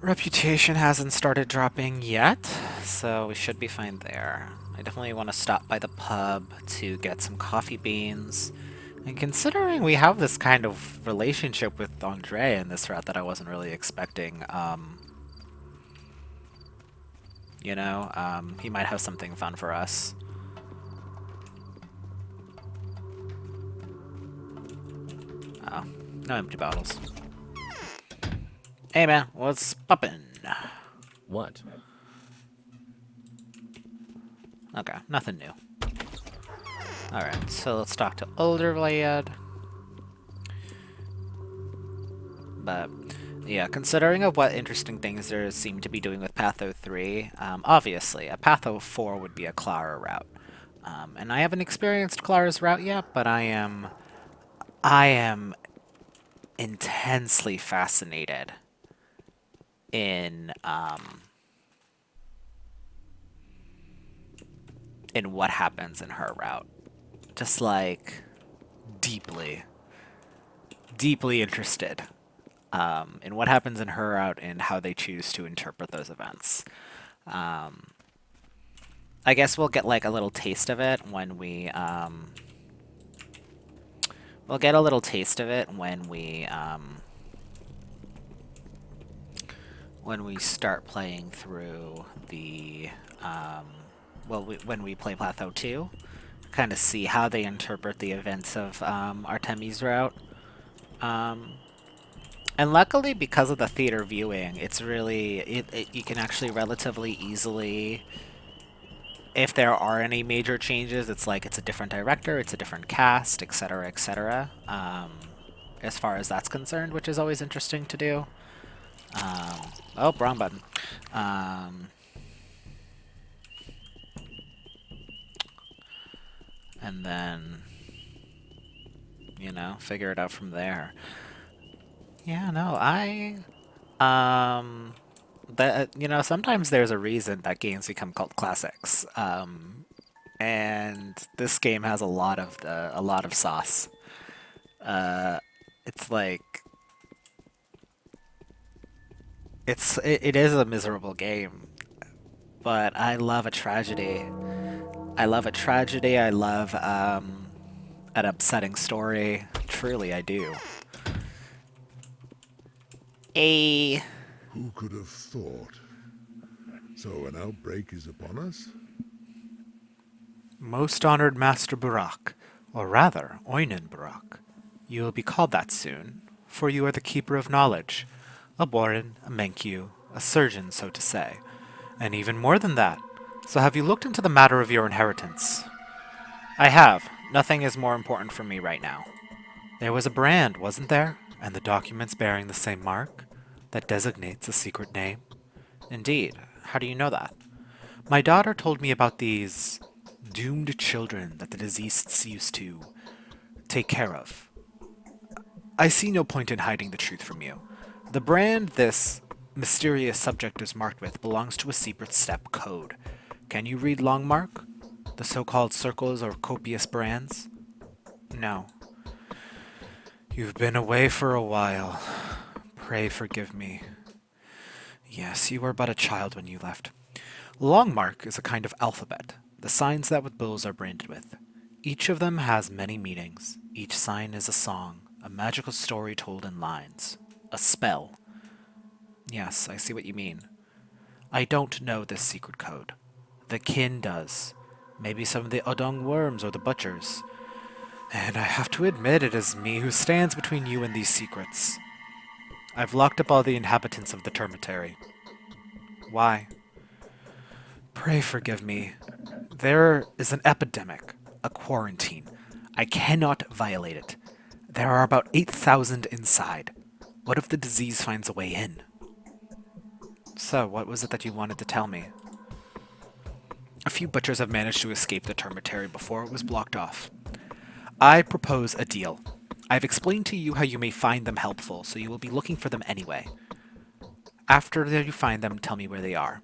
reputation hasn't started dropping yet, so we should be fine there. I definitely want to stop by the pub to get some coffee beans. And considering we have this kind of relationship with Andre in this route that I wasn't really expecting, he might have something fun for us. Oh, no empty bottles. Hey man, what's poppin'? What? Okay, nothing new. Alright, so let's talk to older Vlad. But, yeah, considering of what interesting things there seem to be doing with Patho 3, obviously, a Patho 4 would be a Clara route. And I haven't experienced Clara's route yet, but I am intensely fascinated in what happens in her route. Just like deeply interested in what happens in her route and how they choose to interpret those events. I guess we'll get like a little taste of it when we start playing through the when we play Platho 2, kind of see how they interpret the events of Artemi's route. And luckily, because of the theater viewing, it's really you can actually relatively easily, if there are any major changes, it's like it's a different director, it's a different cast, etc., etc. As far as that's concerned, which is always interesting to do. Oh, wrong button. And then, figure it out from there. Yeah, no, sometimes there's a reason that games become cult classics. And this game has a lot of sauce. It's like it is a miserable game, but I love a tragedy. I love a tragedy. I love an upsetting story. Truly, I do. Who could have thought? So an outbreak is upon us? Most honored Master Barak, or rather, Oinen Barak. You will be called that soon, for you are the keeper of knowledge, a Borin, a Menkyu, a surgeon, so to say, and even more than that. So have you looked into the matter of your inheritance? I have. Nothing is more important for me right now. There was a brand, wasn't there? And the documents bearing the same mark? That designates a secret name? Indeed. How do you know that? My daughter told me about these doomed children that the deceased used to take care of. I see no point in hiding the truth from you. The brand this mysterious subject is marked with belongs to a secret step code. Can you read Longmark? The so-called circles or copious brands? No. You've been away for a while. Pray forgive me. Yes, you were but a child when you left. Longmark is a kind of alphabet, the signs that with bills are branded with. Each of them has many meanings. Each sign is a song, a magical story told in lines. A spell. Yes, I see what you mean. I don't know this secret code. The kin does. Maybe some of the Odong worms or the butchers. And I have to admit it is me who stands between you and these secrets. I've locked up all the inhabitants of the termitary. Why? Pray forgive me. There is an epidemic, a quarantine. I cannot violate it. There are about 8,000 inside. What if the disease finds a way in? So, what was it that you wanted to tell me? A few butchers have managed to escape the termitary before it was blocked off. I propose a deal. I've explained to you how you may find them helpful, so you will be looking for them anyway. After you find them, tell me where they are.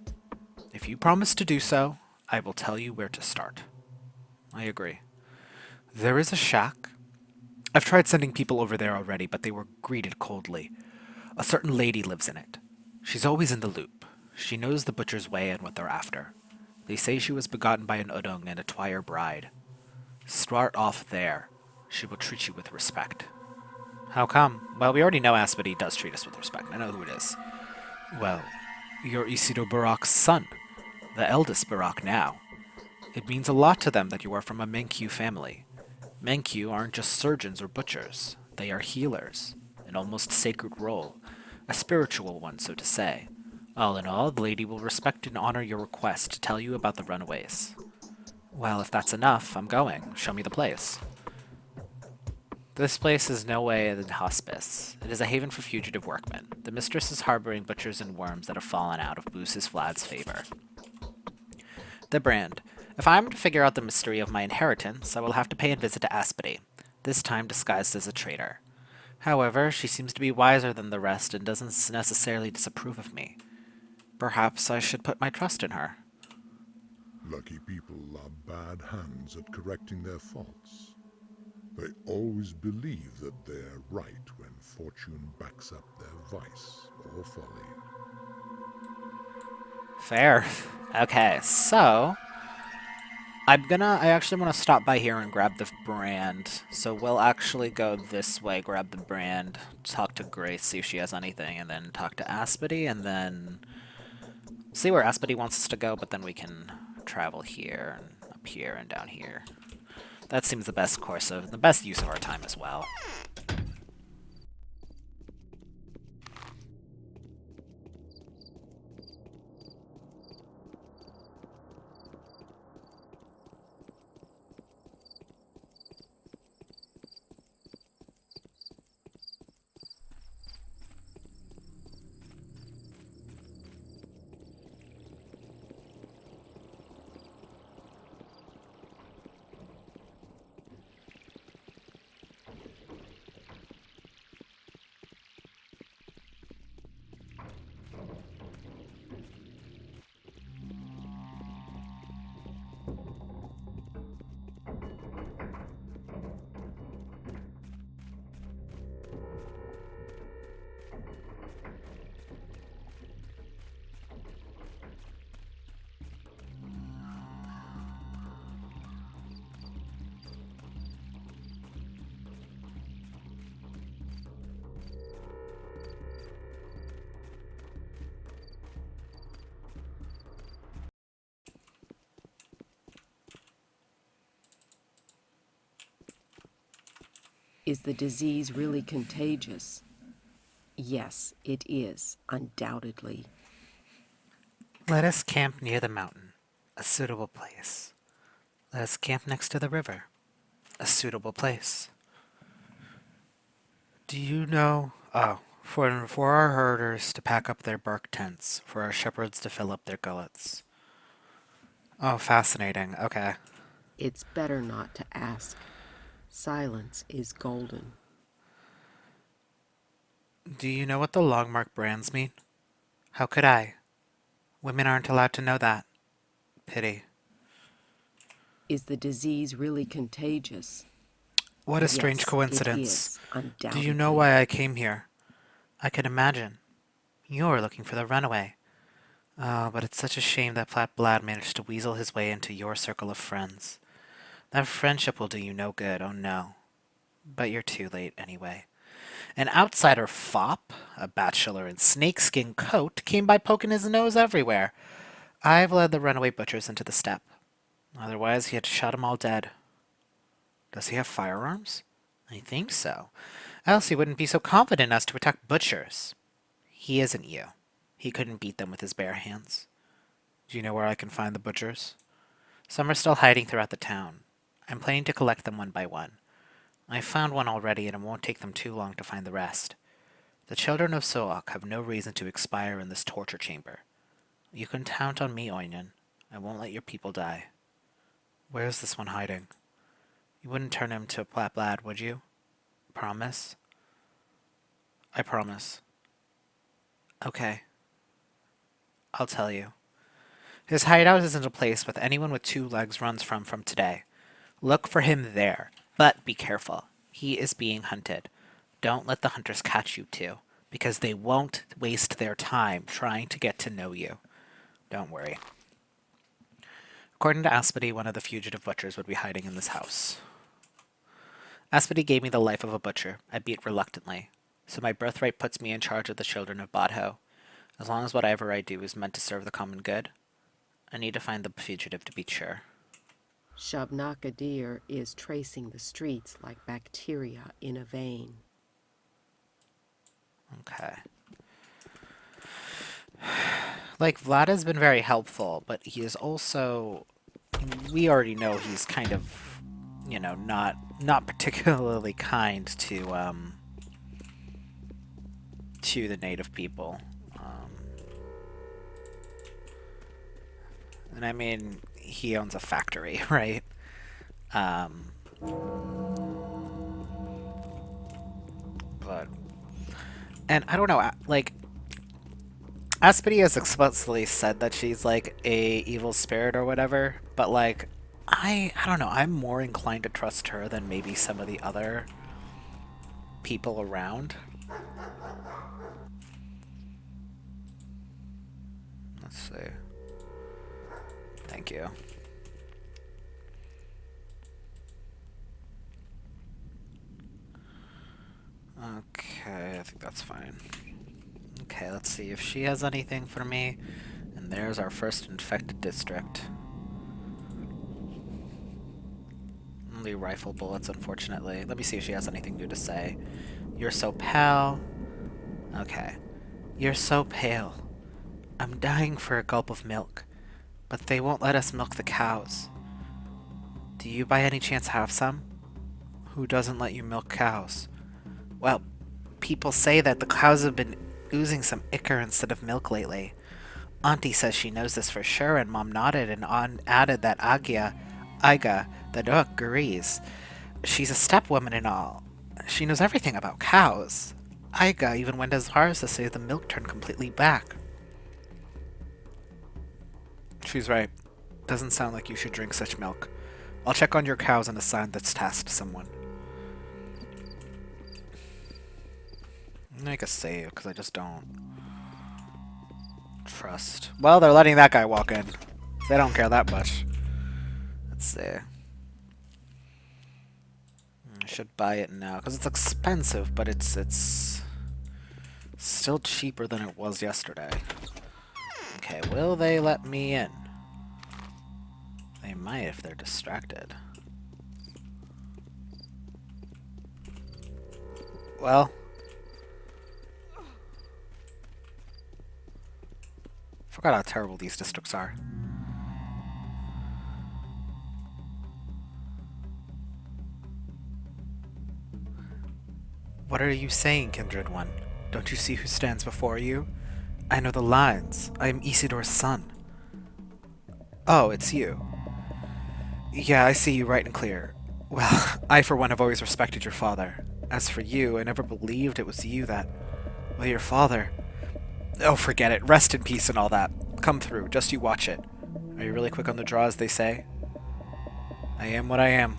If you promise to do so, I will tell you where to start. I agree. There is a shack. I've tried sending people over there already, but they were greeted coldly. A certain lady lives in it. She's always in the loop. She knows the butcher's way and what they're after. They say she was begotten by an Udung and a Twire bride. Start off there. She will treat you with respect. How come? Well, we already know Aspity does treat us with respect. I know who it is. Well, you're Isidore Barak's son. The eldest Barak now. It means a lot to them that you are from a Menkyu family. Menkyu aren't just surgeons or butchers. They are healers. An almost sacred role. A spiritual one, so to say. All in all, the lady will respect and honor your request to tell you about the runaways. Well, if that's enough, I'm going. Show me the place. This place is no way than hospice. It is a haven for fugitive workmen. The mistress is harboring butchers and worms that have fallen out of Boos's Vlad's favor. The brand. If I am to figure out the mystery of my inheritance, I will have to pay a visit to Aspity, this time disguised as a traitor. However, she seems to be wiser than the rest and doesn't necessarily disapprove of me. Perhaps I should put my trust in her. Lucky people are bad hands at correcting their faults. They always believe that they're right when fortune backs up their vice or folly. Fair. Okay, so I actually want to stop by here and grab the brand. So we'll actually go this way, grab the brand, talk to Grace, see if she has anything, and then talk to Aspity, and then see where Aspity wants us to go, but then we can travel here and up here and down here. That seems the best the best use of our time as well. Is the disease really contagious? Yes, it is, undoubtedly. Let us camp near the mountain, a suitable place. Let us camp next to the river, a suitable place. Do you know? Oh, for our herders to pack up their bark tents, for our shepherds to fill up their gullets. Oh, fascinating. Okay. It's better not to ask. Silence is golden. Do you know what the longmark brands mean? How could I? Women aren't allowed to know that. Pity. Is the disease really contagious? What a strange Yes, coincidence. it is, undoubtedly. Do you know why I came here? I could imagine. You're looking for the runaway. Oh, but it's such a shame that Platt Blad managed to weasel his way into your circle of friends. That friendship will do you no good, oh no. But you're too late anyway. An outsider fop, a bachelor in snakeskin coat, came by poking his nose everywhere. I've led the runaway butchers into the steppe. Otherwise, he had shot them all dead. Does he have firearms? I think so. Else he wouldn't be so confident as to attack butchers. He isn't you. He couldn't beat them with his bare hands. Do you know where I can find the butchers? Some are still hiding throughout the town. I'm planning to collect them one by one. I found one already, and it won't take them too long to find the rest. The children of Sook have no reason to expire in this torture chamber. You can count on me, Oinyan. I won't let your people die. Where is this one hiding? You wouldn't turn him to a Plaplad, would you? Promise? I promise. Okay. I'll tell you. His hideout isn't a place with anyone with 2 legs runs from today. Look for him there, but be careful. He is being hunted. Don't let the hunters catch you too, because they won't waste their time trying to get to know you. Don't worry. According to Aspedy, one of the fugitive butchers would be hiding in this house. Aspedy gave me the life of a butcher, albeit reluctantly, so my birthright puts me in charge of the children of Bodho. As long as whatever I do is meant to serve the common good, I need to find the fugitive to be sure. Shabnakadir is tracing the streets like bacteria in a vein. Okay. Like, Vlad has been very helpful, but he is also... We already know he's kind of, you know, not particularly kind to the native people. And I mean, he owns a factory, right? But... And I don't know, like... Aspedy has explicitly said that she's, like, a evil spirit or whatever, but, like, I don't know, I'm more inclined to trust her than maybe some of the other people around. Let's see. Thank you. Okay, I think that's fine. Okay, let's see if she has anything for me. And there's our first infected district. Only rifle bullets, unfortunately. Let me see if she has anything new to say. You're so pale. Okay. You're so pale. I'm dying for a gulp of milk. But they won't let us milk the cows. Do you by any chance have some? Who doesn't let you milk cows? Well, people say that the cows have been oozing some ichor instead of milk lately. Auntie says she knows this for sure, and Mom nodded and added that Iga, the dog agrees. She's a stepwoman and all. She knows everything about cows. Iga even went as far as to say the milk turned completely black. She's right. Doesn't sound like you should drink such milk. I'll check on your cows and assign this task to someone. Make a save, because I just don't trust. Well, they're letting that guy walk in. They don't care that much. Let's see. I should buy it now, because it's expensive, but it's still cheaper than it was yesterday. Okay, will they let me in? They might if they're distracted. Well... Forgot how terrible these districts are. What are you saying, Kindred One? Don't you see who stands before you? I know the lines. I am Isidor's son. Oh, it's you. Yeah, I see you right and clear. Well, I for one have always respected your father. As for you, I never believed it was you that... Well, your father... Oh, forget it. Rest in peace and all that. Come through. Just you watch it. Are you really quick on the draw, as they say? I am what I am.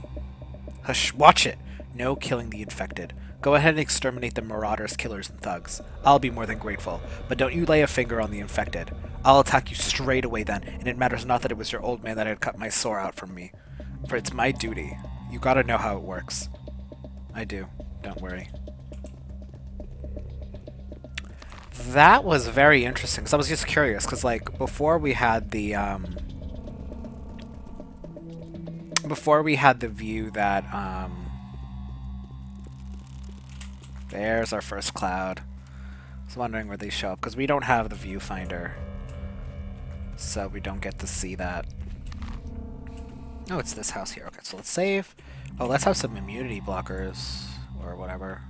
Hush, watch it. No killing the infected. Go ahead and exterminate the marauders, killers, and thugs. I'll be more than grateful. But don't you lay a finger on the infected. I'll attack you straight away then, and it matters not that it was your old man that had cut my sore out from me. For it's my duty. You gotta know how it works. I do. Don't worry. That was very interesting, because I was just curious, because, like, before we had the, before we had the view that, there's our first cloud. I was wondering where they show up, because we don't have the viewfinder. So we don't get to see that. Oh, it's this house here. Okay, so let's save. Oh, let's have some immunity blockers, or whatever.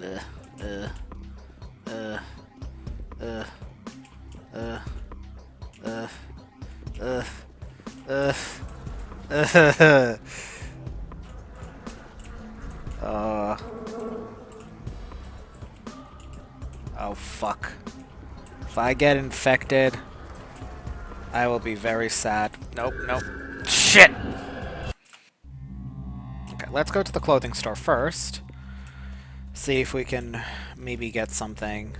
Ugh, ugh, ugh, ugh, ugh, ugh, ugh, ugh, ugh. Oh, fuck. If I get infected, I will be very sad. Nope, nope. Shit! Okay, let's go to the clothing store first. See if we can maybe get something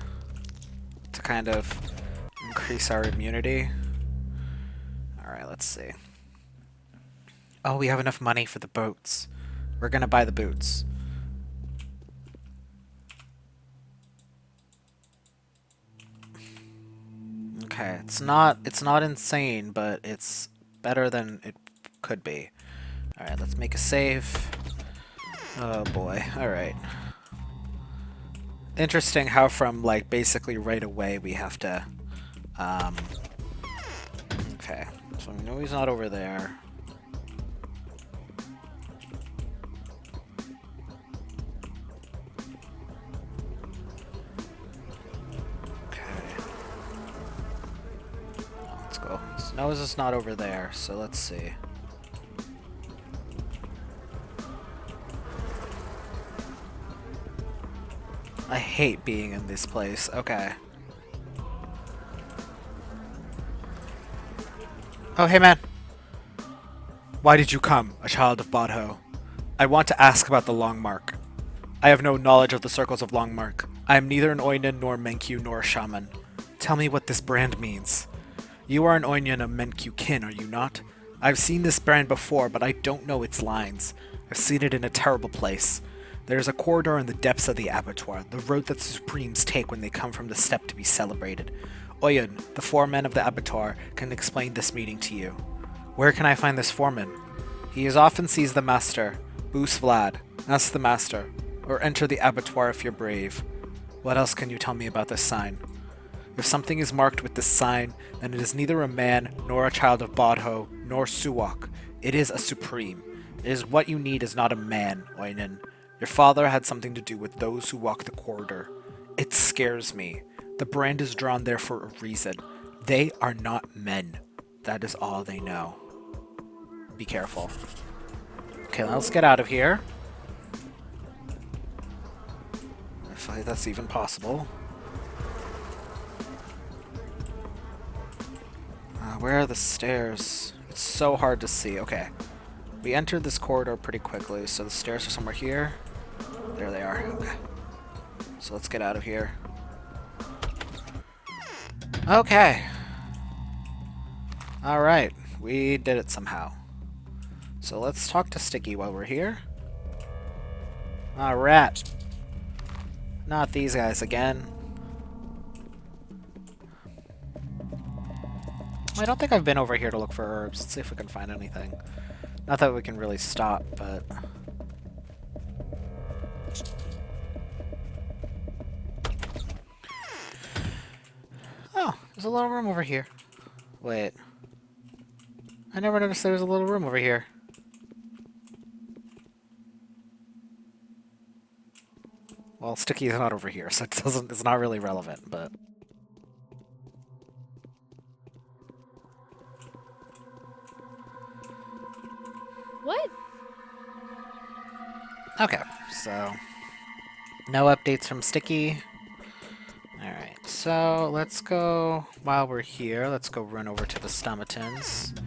to kind of increase our immunity. Alright, let's see. Oh, we have enough money for the boots. We're gonna buy the boots. Okay, it's not insane, but it's better than it could be. Alright, let's make a save. Oh boy, alright. Interesting how from, like, basically right away we have to, okay, so we know he's not over there. Nose is not over there, so let's see. I hate being in this place. Okay. Oh, hey man. Why did you come, a child of Bodho? I want to ask about the Long Mark. I have no knowledge of the circles of Long Mark. I am neither an Oinen, nor Menkyu, nor a shaman. Tell me what this brand means. You are an Oinen of Menkyu kin, are you not? I've seen this brand before, but I don't know its lines. I've seen it in a terrible place. There is a corridor in the depths of the abattoir, the road that the Supremes take when they come from the steppe to be celebrated. Oyen, the foreman of the abattoir, can explain this meeting to you. Where can I find this foreman? He is often sees the master. Boos Vlad. Ask the master. Or enter the abattoir if you're brave. What else can you tell me about this sign? If something is marked with this sign, then it is neither a man, nor a child of Bodho, nor Suwak. It is a Supreme. It is what you need is not a man, Oinen. Your father had something to do with those who walk the corridor. It scares me. The brand is drawn there for a reason. They are not men. That is all they know. Be careful. Okay, let's get out of here. If that's even possible. Where are the stairs? It's so hard to see. Okay. We entered this corridor pretty quickly, so the stairs are somewhere here. There they are. Okay. So let's get out of here. Okay. Alright. We did it somehow. So let's talk to Sticky while we're here. Alright. Not these guys again. I don't think I've been over here to look for herbs. Let's see if we can find anything. Not that we can really stop, but... Oh, there's a little room over here. Wait. I never noticed there was a little room over here. Well, Sticky is not over here, so it's not really relevant, but... What? Okay, so no updates from Sticky. Alright, so let's go, while we're here, let's go run over to the Stomatins.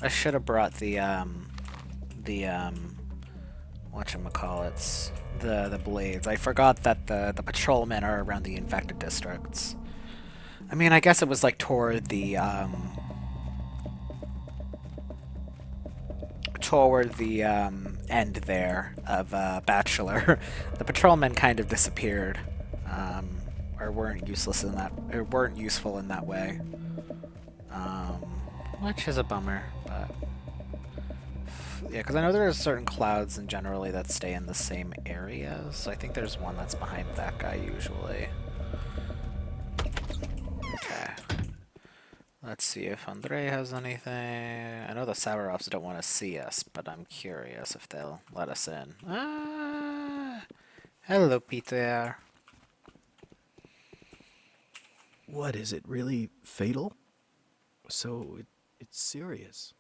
I should have brought the whatchamacallits, the blades. I forgot that the patrolmen are around the infected districts. I mean, I guess it was like toward the end there of Bachelor. The patrolmen kind of disappeared. or weren't useless in that, or weren't useful in that way. Which is a bummer, but yeah, because I know there are certain clouds and generally that stay in the same areas. So I think there's one that's behind that guy usually. Okay. Let's see if Andre has anything. I know the Savarovs don't want to see us, but I'm curious if they'll let us in. Ah, hello, Peter. What, is it really fatal? So it's serious.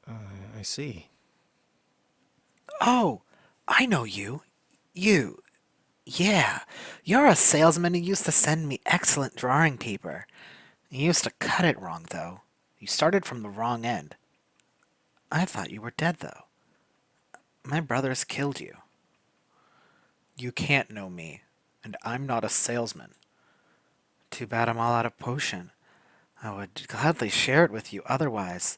I see. Oh, I know you. You. Yeah. You're a salesman who used to send me excellent drawing paper. You used to cut it wrong, though. You started from the wrong end. I thought you were dead, though. My brothers killed you. You can't know me, and I'm not a salesman. Too bad I'm all out of potion. I would gladly share it with you otherwise.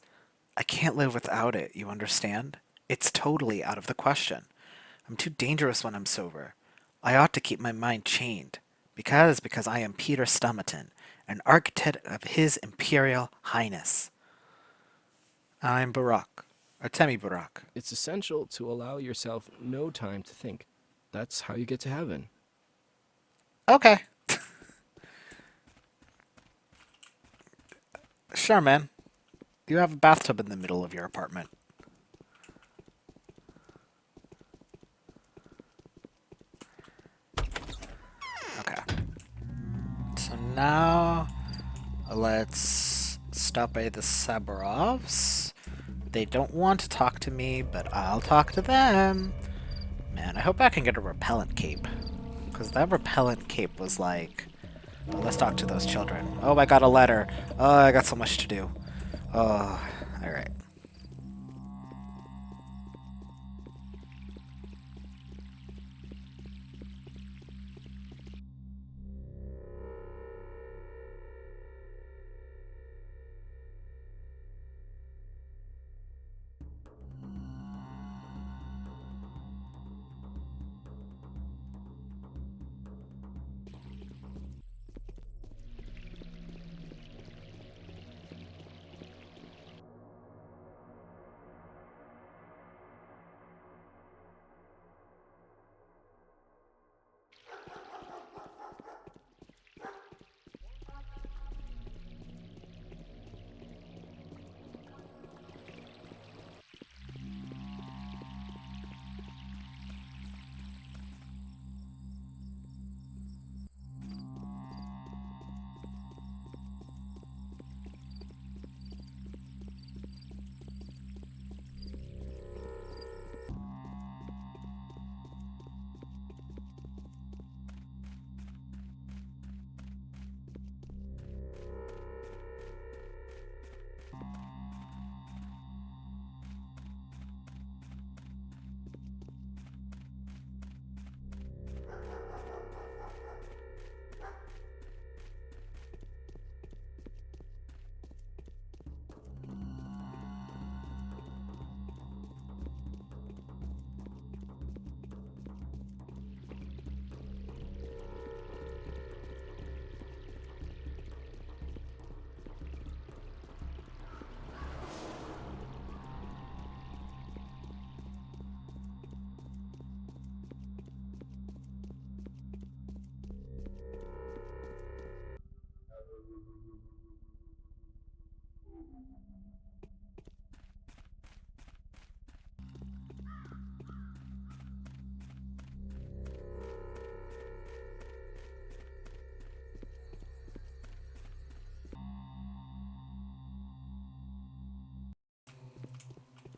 I can't live without it, you understand? It's totally out of the question. I'm too dangerous when I'm sober. I ought to keep my mind chained. Because I am Peter Stomaton, an architect of His Imperial Highness. I'm Barak, Artemi Barak. It's essential to allow yourself no time to think. That's how you get to heaven. Okay. Sure, man. You have a bathtub in the middle of your apartment. Okay. So now, let's stop by the Sabarovs. They don't want to talk to me, but I'll talk to them. Man, I hope I can get a repellent cape. Because that repellent cape was like... Oh, let's talk to those children. Oh, I got a letter. Oh, I got so much to do. Oh, alright.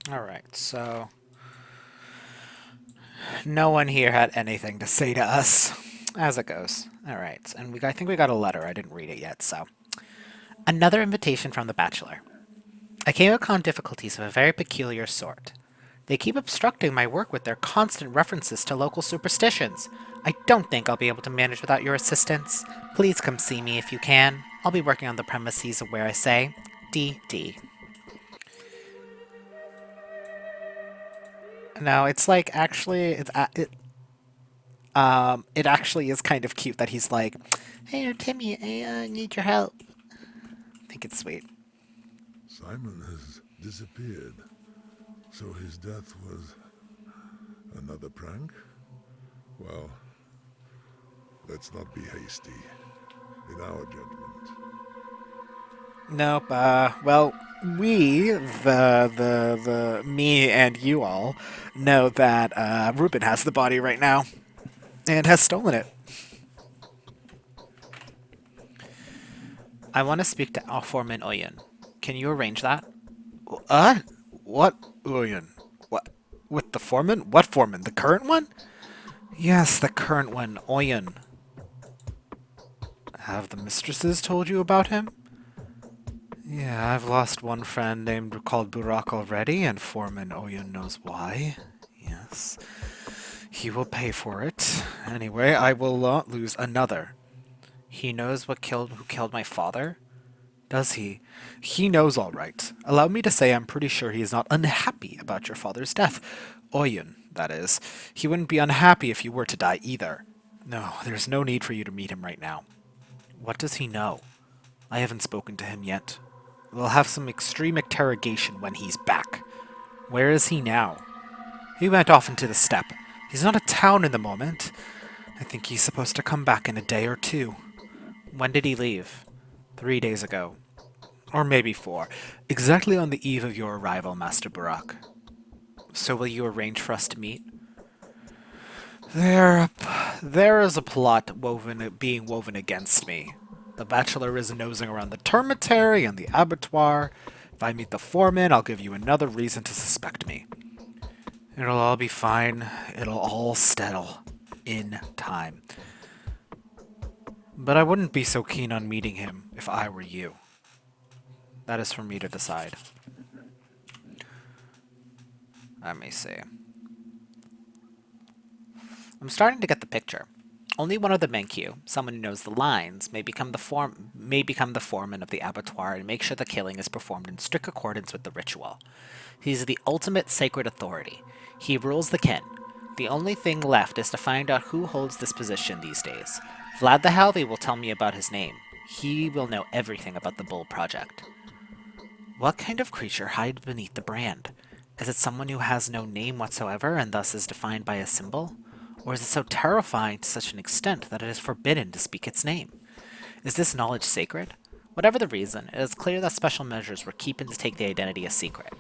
Alright, so... No one here had anything to say to us. As it goes. Alright, and I think we got a letter. I didn't read it yet, so... Another invitation from the Bachelor. I came upon difficulties of a very peculiar sort. They keep obstructing my work with their constant references to local superstitions. I don't think I'll be able to manage without your assistance. Please come see me if you can. I'll be working on the premises of where I say D.D. No, it's like actually it actually is kind of cute that he's like, Hey, Timmy, I need your help. I think it's sweet. Simon has disappeared. So his death was another prank? Well, let's not be hasty in our judgment. Nope. Well, me and you all know that Ruben has the body right now and has stolen it. I want to speak to Foreman Oyen. Can you arrange that? Uh? What Oyen? What? With the foreman? What foreman? The current one? Yes, the current one, Oyen. Have the mistresses told you about him? Yeah, I've lost one friend named called Burak already, and Foreman Oyen knows why. Yes. He will pay for it. Anyway, I will not lose another. He knows who killed my father? Does he? He knows all right. Allow me to say I'm pretty sure he is not unhappy about your father's death. Oyen, that is. He wouldn't be unhappy if you were to die either. No, there's no need for you to meet him right now. What does he know? I haven't spoken to him yet. We'll have some extreme interrogation when he's back. Where is he now? He went off into the steppe. He's not in town in the moment. I think he's supposed to come back in a day or two. When did he leave? 3 days ago. Or maybe 4. Exactly on the eve of your arrival, Master Burak. So will you arrange for us to meet? There, there is a plot being woven against me. The bachelor is nosing around the termitary and the abattoir. If I meet the foreman, I'll give you another reason to suspect me. It'll all be fine. It'll all settle in time. But I wouldn't be so keen on meeting him if I were you. That is for me to decide. Let me see. I'm starting to get the picture. Only one of the Menkyu, someone who knows the lines, may become the foreman of the abattoir and make sure the killing is performed in strict accordance with the ritual. He's the ultimate sacred authority. He rules the kin. The only thing left is to find out who holds this position these days. Vlad the Healthy will tell me about his name. He will know everything about the Bull Project. What kind of creature hides beneath the brand? Is it someone who has no name whatsoever and thus is defined by a symbol? Or is it so terrifying to such an extent that it is forbidden to speak its name? Is this knowledge sacred? Whatever the reason, it is clear that special measures were keeping to take the identity a secret.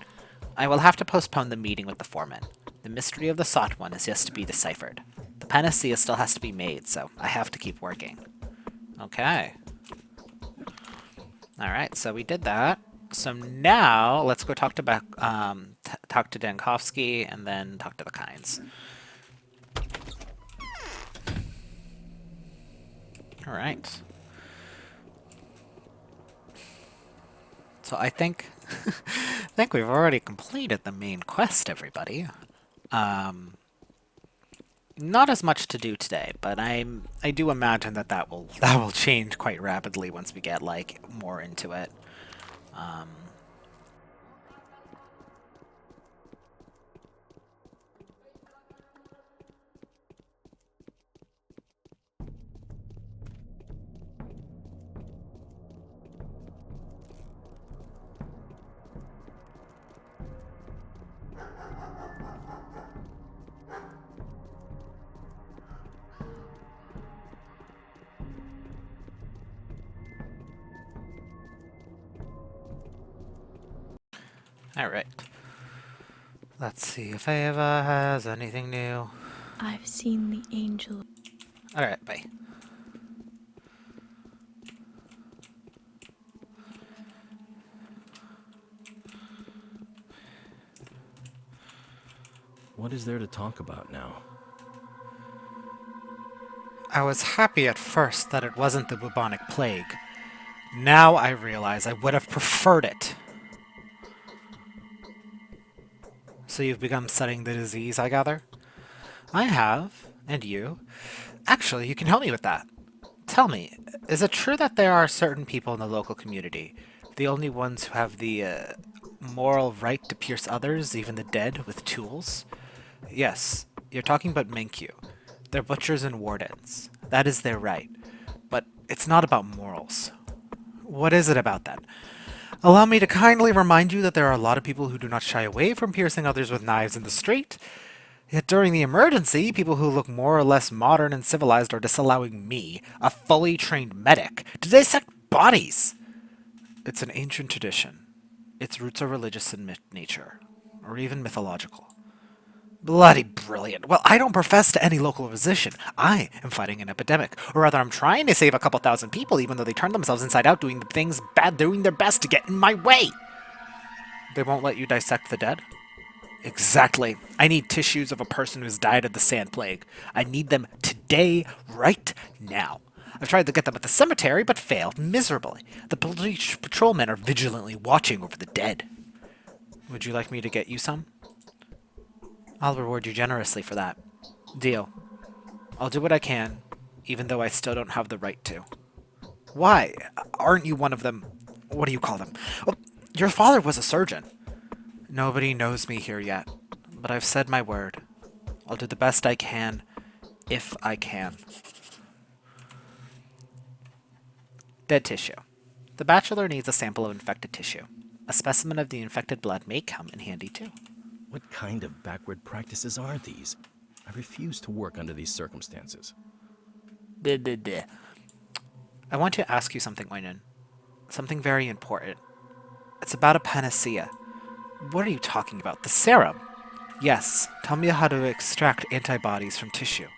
I will have to postpone the meeting with the foreman. The mystery of the sought one is yet to be deciphered. The panacea still has to be made, so I have to keep working. Okay. Alright, so we did that. So now, let's go talk to talk to Dankovsky, and then talk to the Kinds. Alright. So I think I think we've already completed the main quest, everybody. Not as much to do today, but I do imagine that will change quite rapidly once we get like more into it. Um, all right. Let's see if Ava has anything new. I've seen the angel. All right, bye. What is there to talk about now? I was happy at first that it wasn't the bubonic plague. Now I realize I would have preferred it. So you've begun studying the disease, I gather? I have. And you? Actually, you can help me with that. Tell me, is it true that there are certain people in the local community, the only ones who have the moral right to pierce others, even the dead, with tools? Yes, you're talking about Menkyu. They're butchers and wardens. That is their right. But It's not about morals. What is it about then? Allow me to kindly remind you that there are a lot of people who do not shy away from piercing others with knives in the street. Yet during the emergency, people who look more or less modern and civilized are disallowing me, a fully trained medic, to dissect bodies. It's an ancient tradition. Its roots are religious in nature, or even mythological. Bloody brilliant. Well, I don't profess to any local position. I am fighting an epidemic. Or rather, I'm trying to save a couple thousand people, even though they turn themselves inside out doing the things bad, doing their best to get in my way. They won't let you dissect the dead? Exactly. I need tissues of a person who's died of the sand plague. I need them today, right now. I've tried to get them at the cemetery, but failed miserably. The police patrolmen are vigilantly watching over the dead. Would you like me to get you some? I'll reward you generously for that. Deal. I'll do what I can, even though I still don't have the right to. Why? Aren't you one of them? What do you call them? Well, your father was a surgeon. Nobody knows me here yet, but I've said my word. I'll do the best I can, if I can. Dead tissue. The bachelor needs a sample of infected tissue. A specimen of the infected blood may come in handy too. What kind of backward practices are these? I refuse to work under these circumstances. I want to ask you something, Oinen. Something very important. It's about a panacea. What are you talking about? The serum? Yes. Tell me how to extract antibodies from tissue.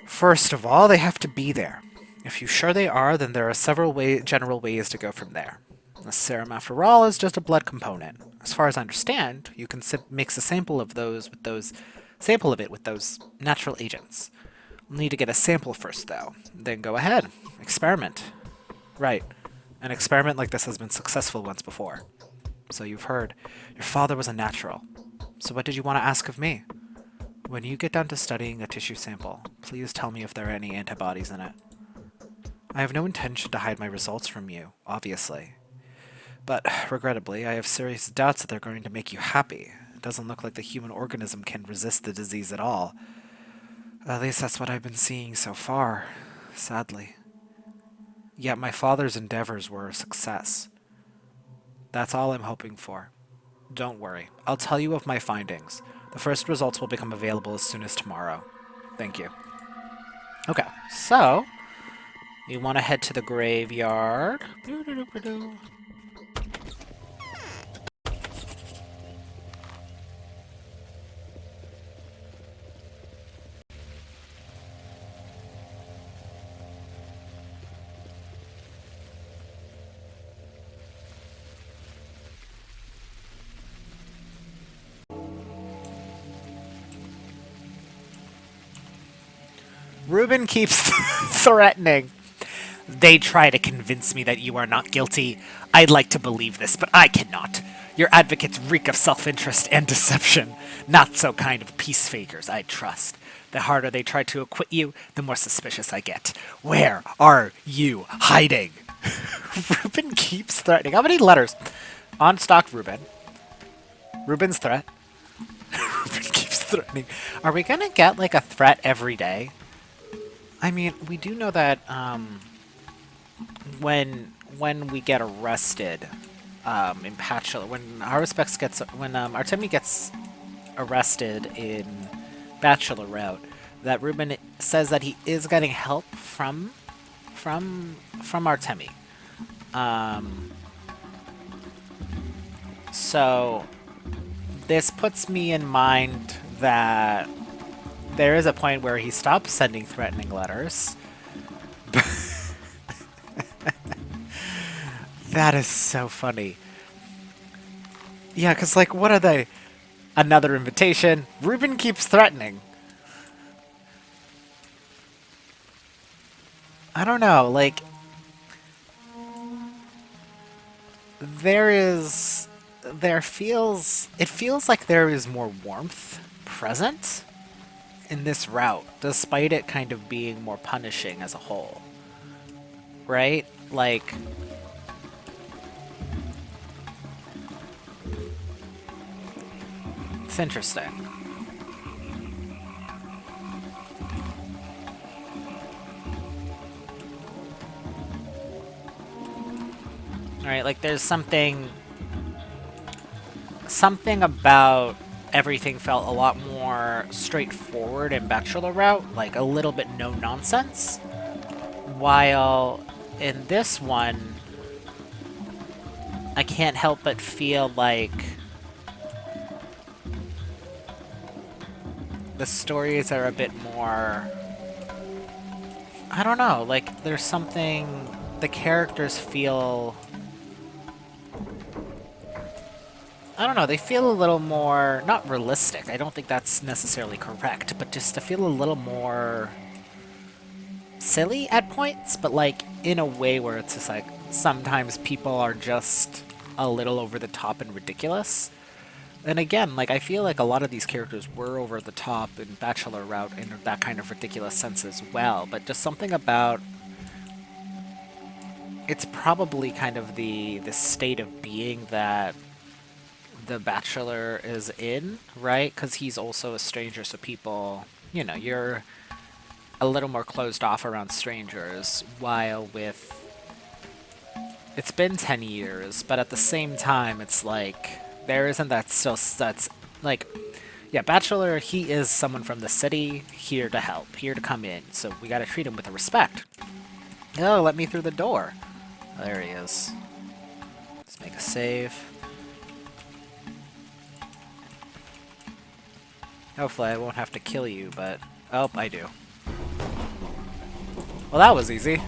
First of all, they have to be there. If you're sure they are, then there are several general ways to go from there. The serum, after all, is just a blood component. As far as I understand, you can mix a sample of it with those natural agents. We'll need to get a sample first, though. Then go ahead. Experiment. Right. An experiment like this has been successful once before. So you've heard. Your father was a natural. So what did you want to ask of me? When you get down to studying a tissue sample, please tell me if there are any antibodies in it. I have no intention to hide my results from you, obviously. But, regrettably, I have serious doubts that they're going to make you happy. It doesn't look like the human organism can resist the disease at all. At least that's what I've been seeing so far, sadly. Yet my father's endeavors were a success. That's all I'm hoping for. Don't worry. I'll tell you of my findings. The first results will become available as soon as tomorrow. Thank you. Okay, so you want to head to the graveyard. Ruben keeps threatening. They try to convince me that you are not guilty. I'd like to believe this, but I cannot. Your advocates reek of self-interest and deception. Not so kind of peace fakers, I trust. The harder they try to acquit you, the more suspicious I get. Where are you hiding? Ruben keeps threatening. How many letters? On stock, Ruben. Ruben's threat. Ruben keeps threatening. Are we gonna get like a threat every day? I mean, we do know that when we get arrested in Bachelor, when Artemi gets arrested in Bachelor Route, that Ruben says that he is getting help from Artemi. So this puts me in mind that there is a point where he stops sending threatening letters. That is so funny. Yeah, because, like, what are they? Another invitation. Ruben keeps threatening. I don't know, like, it feels like there is more warmth present in this route, despite it kind of being more punishing as a whole. Right? Like, it's interesting. Right? Like there's something about everything felt a lot more straightforward in Bachelor Route, like a little bit no nonsense. While in this one, I can't help but feel like the stories are a bit more, I don't know, like there's something, the characters feel, I don't know, they feel a little more, not realistic, I don't think that's necessarily correct, but just to feel a little more silly at points, but like in a way where it's just like sometimes people are just a little over the top and ridiculous. And again, like I feel like a lot of these characters were over the top in Bachelor Route in that kind of ridiculous sense as well, but just something about it's probably kind of the state of being that the Bachelor is in, right? Because he's also a stranger, so people, you know, you're a little more closed off around strangers, while with it's been 10 years, but at the same time, it's like there isn't that still that's like yeah, Bachelor, he is someone from the city here to help, here to come in, so we gotta treat him with respect. Oh, let me through the door. Oh, there he is. Let's make a save. Hopefully I won't have to kill you, but oh, I do. Well, that was easy.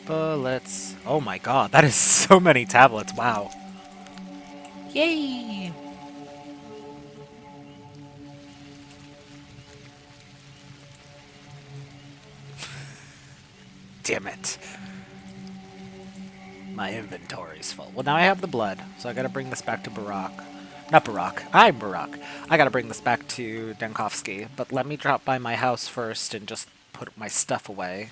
Bullets. Oh my god, that is so many tablets, wow. Yay! Damn it. My inventory's full. Well, now I have the blood, so I gotta bring this back to Barack. Not Barack. I'm Barack. I gotta bring this back to Dankovsky, but let me drop by my house first and just put my stuff away.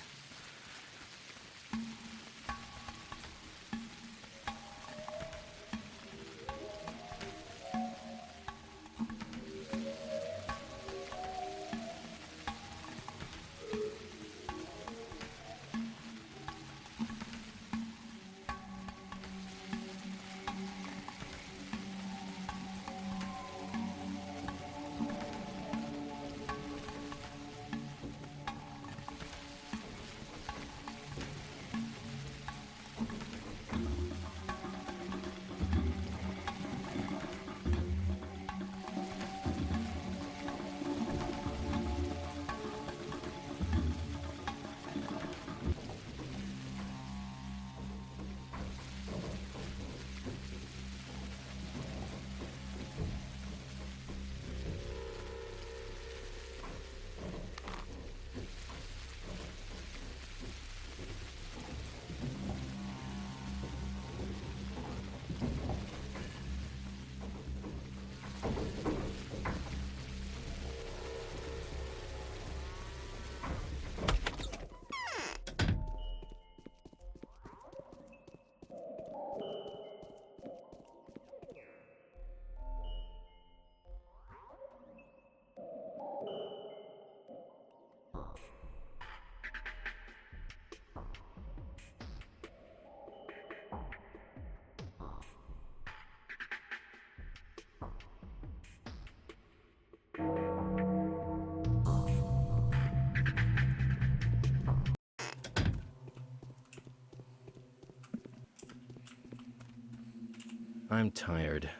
I'm tired.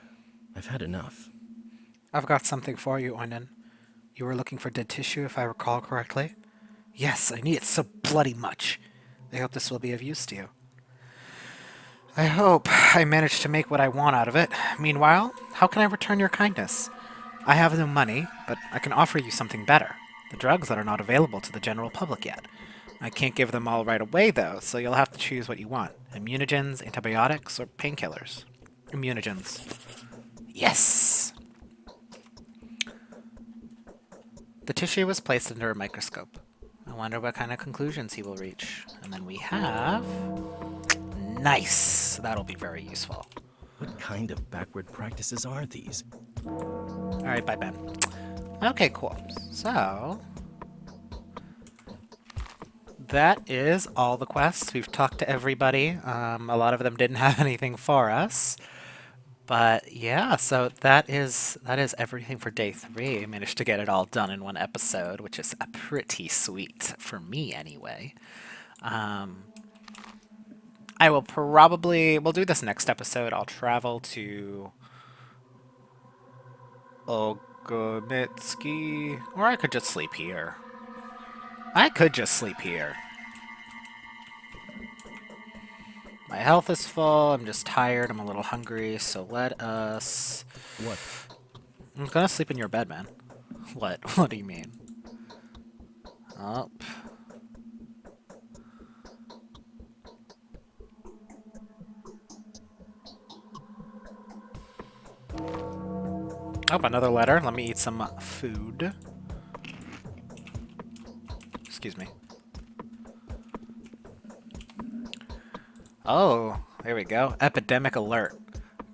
I've had enough. I've got something for you, Oinen. You were looking for dead tissue, if I recall correctly? Yes, I need it so bloody much. I hope this will be of use to you. I hope I managed to make what I want out of it. Meanwhile, how can I return your kindness? I have no money, but I can offer you something better. The drugs that are not available to the general public yet. I can't give them all right away, though, so you'll have to choose what you want. Immunogens, antibiotics, or painkillers. Immunogens. Yes! The tissue was placed under a microscope. I wonder what kind of conclusions he will reach. And then we have... Nice! That'll be very useful. What kind of backward practices are these? Alright, bye, Ben. Okay, cool. So, that is all the quests. We've talked to everybody. A lot of them didn't have anything for us. But yeah, so that is everything for day 3. I managed to get it all done in one episode, which is a pretty sweet for me anyway. Um, I will probably we'll do this next episode. I'll travel to Ogonitsky, or I could just sleep here. I could just sleep here. My health is full. I'm just tired. I'm a little hungry. So let us. What? I'm gonna sleep in your bed, man. What? What do you mean? Up. Oh, another letter. Let me eat some food. Excuse me. Oh, there we go. Epidemic alert.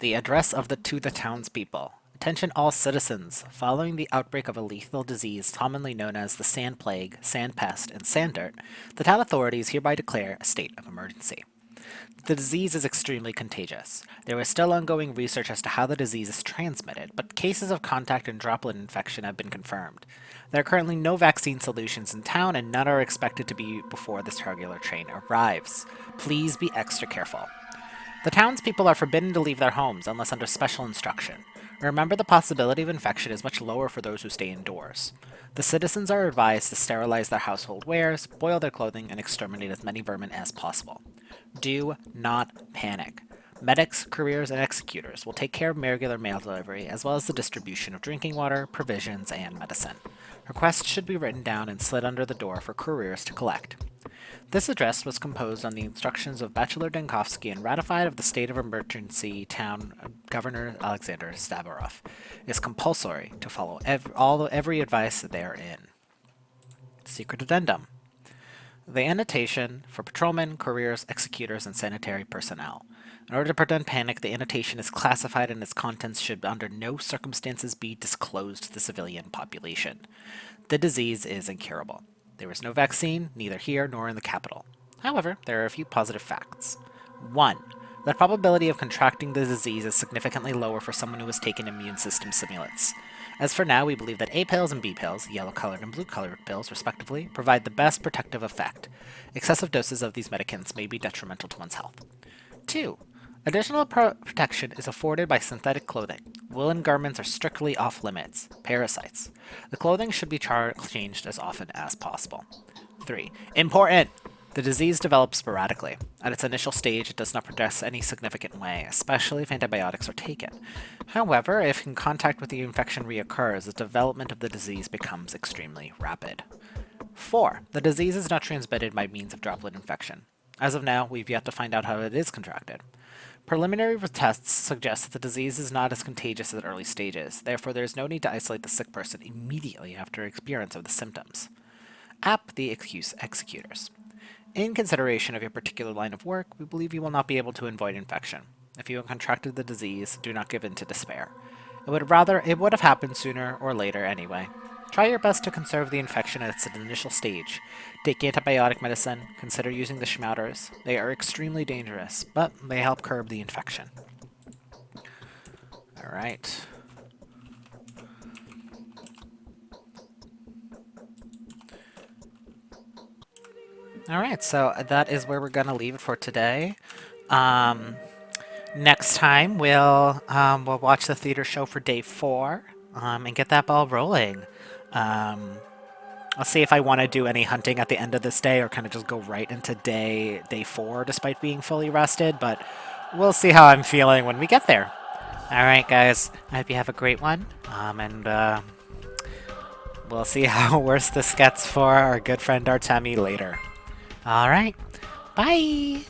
The address of to the townspeople. Attention all citizens. Following the outbreak of a lethal disease commonly known as the sand plague, sand pest, and sand dirt, the town authorities hereby declare a state of emergency. The disease is extremely contagious. There is still ongoing research as to how the disease is transmitted, but cases of contact and droplet infection have been confirmed. There are currently no vaccine solutions in town, and none are expected to be before this regular train arrives. Please be extra careful. The townspeople are forbidden to leave their homes unless under special instruction. Remember, the possibility of infection is much lower for those who stay indoors. The citizens are advised to sterilize their household wares, boil their clothing, and exterminate as many vermin as possible. Do not panic. Medics, couriers, and executors will take care of regular mail delivery, as well as the distribution of drinking water, provisions, and medicine. Requests should be written down and slid under the door for couriers to collect. This address was composed on the instructions of Bachelor Dankovsky and ratified of the state of emergency town Governor Alexander Stabarov. It is compulsory to follow every advice therein. Secret addendum. The annotation for patrolmen, couriers, executors, and sanitary personnel. In order to prevent panic, the annotation is classified and its contents should under no circumstances be disclosed to the civilian population. The disease is incurable. There is no vaccine, neither here nor in the capital. However, there are a few positive facts. 1. The probability of contracting the disease is significantly lower for someone who has taken immune system stimulants. As for now, we believe that A pills and B pills, yellow-colored and blue-colored pills, respectively, provide the best protective effect. Excessive doses of these medicaments may be detrimental to one's health. 2. Additional protection is afforded by synthetic clothing. Woolen garments are strictly off limits. Parasites. The clothing should be changed as often as possible. 3. Important! The disease develops sporadically. At its initial stage, it does not progress any significant way, especially if antibiotics are taken. However, if in contact with the infection reoccurs, the development of the disease becomes extremely rapid. 4. The disease is not transmitted by means of droplet infection. As of now, we've yet to find out how it is contracted. Preliminary tests suggest that the disease is not as contagious at early stages, therefore there is no need to isolate the sick person immediately after experience of the symptoms. App the executors. In consideration of your particular line of work, we believe you will not be able to avoid infection. If you have contracted the disease, do not give in to despair. It would have happened sooner or later anyway. Try your best to conserve the infection at its initial stage. Take antibiotic medicine, consider using the schmouters. They are extremely dangerous, but they help curb the infection. Alright. Alright, so that is where we're going to leave it for today. Next time, we'll watch the theater show for day 4 and get that ball rolling. I'll see if I want to do any hunting at the end of this day or kind of just go right into day 4 despite being fully rested, but we'll see how I'm feeling when we get there. Alright, guys, I hope you have a great one, and we'll see how worse this gets for our good friend Artemi later. Alright, bye!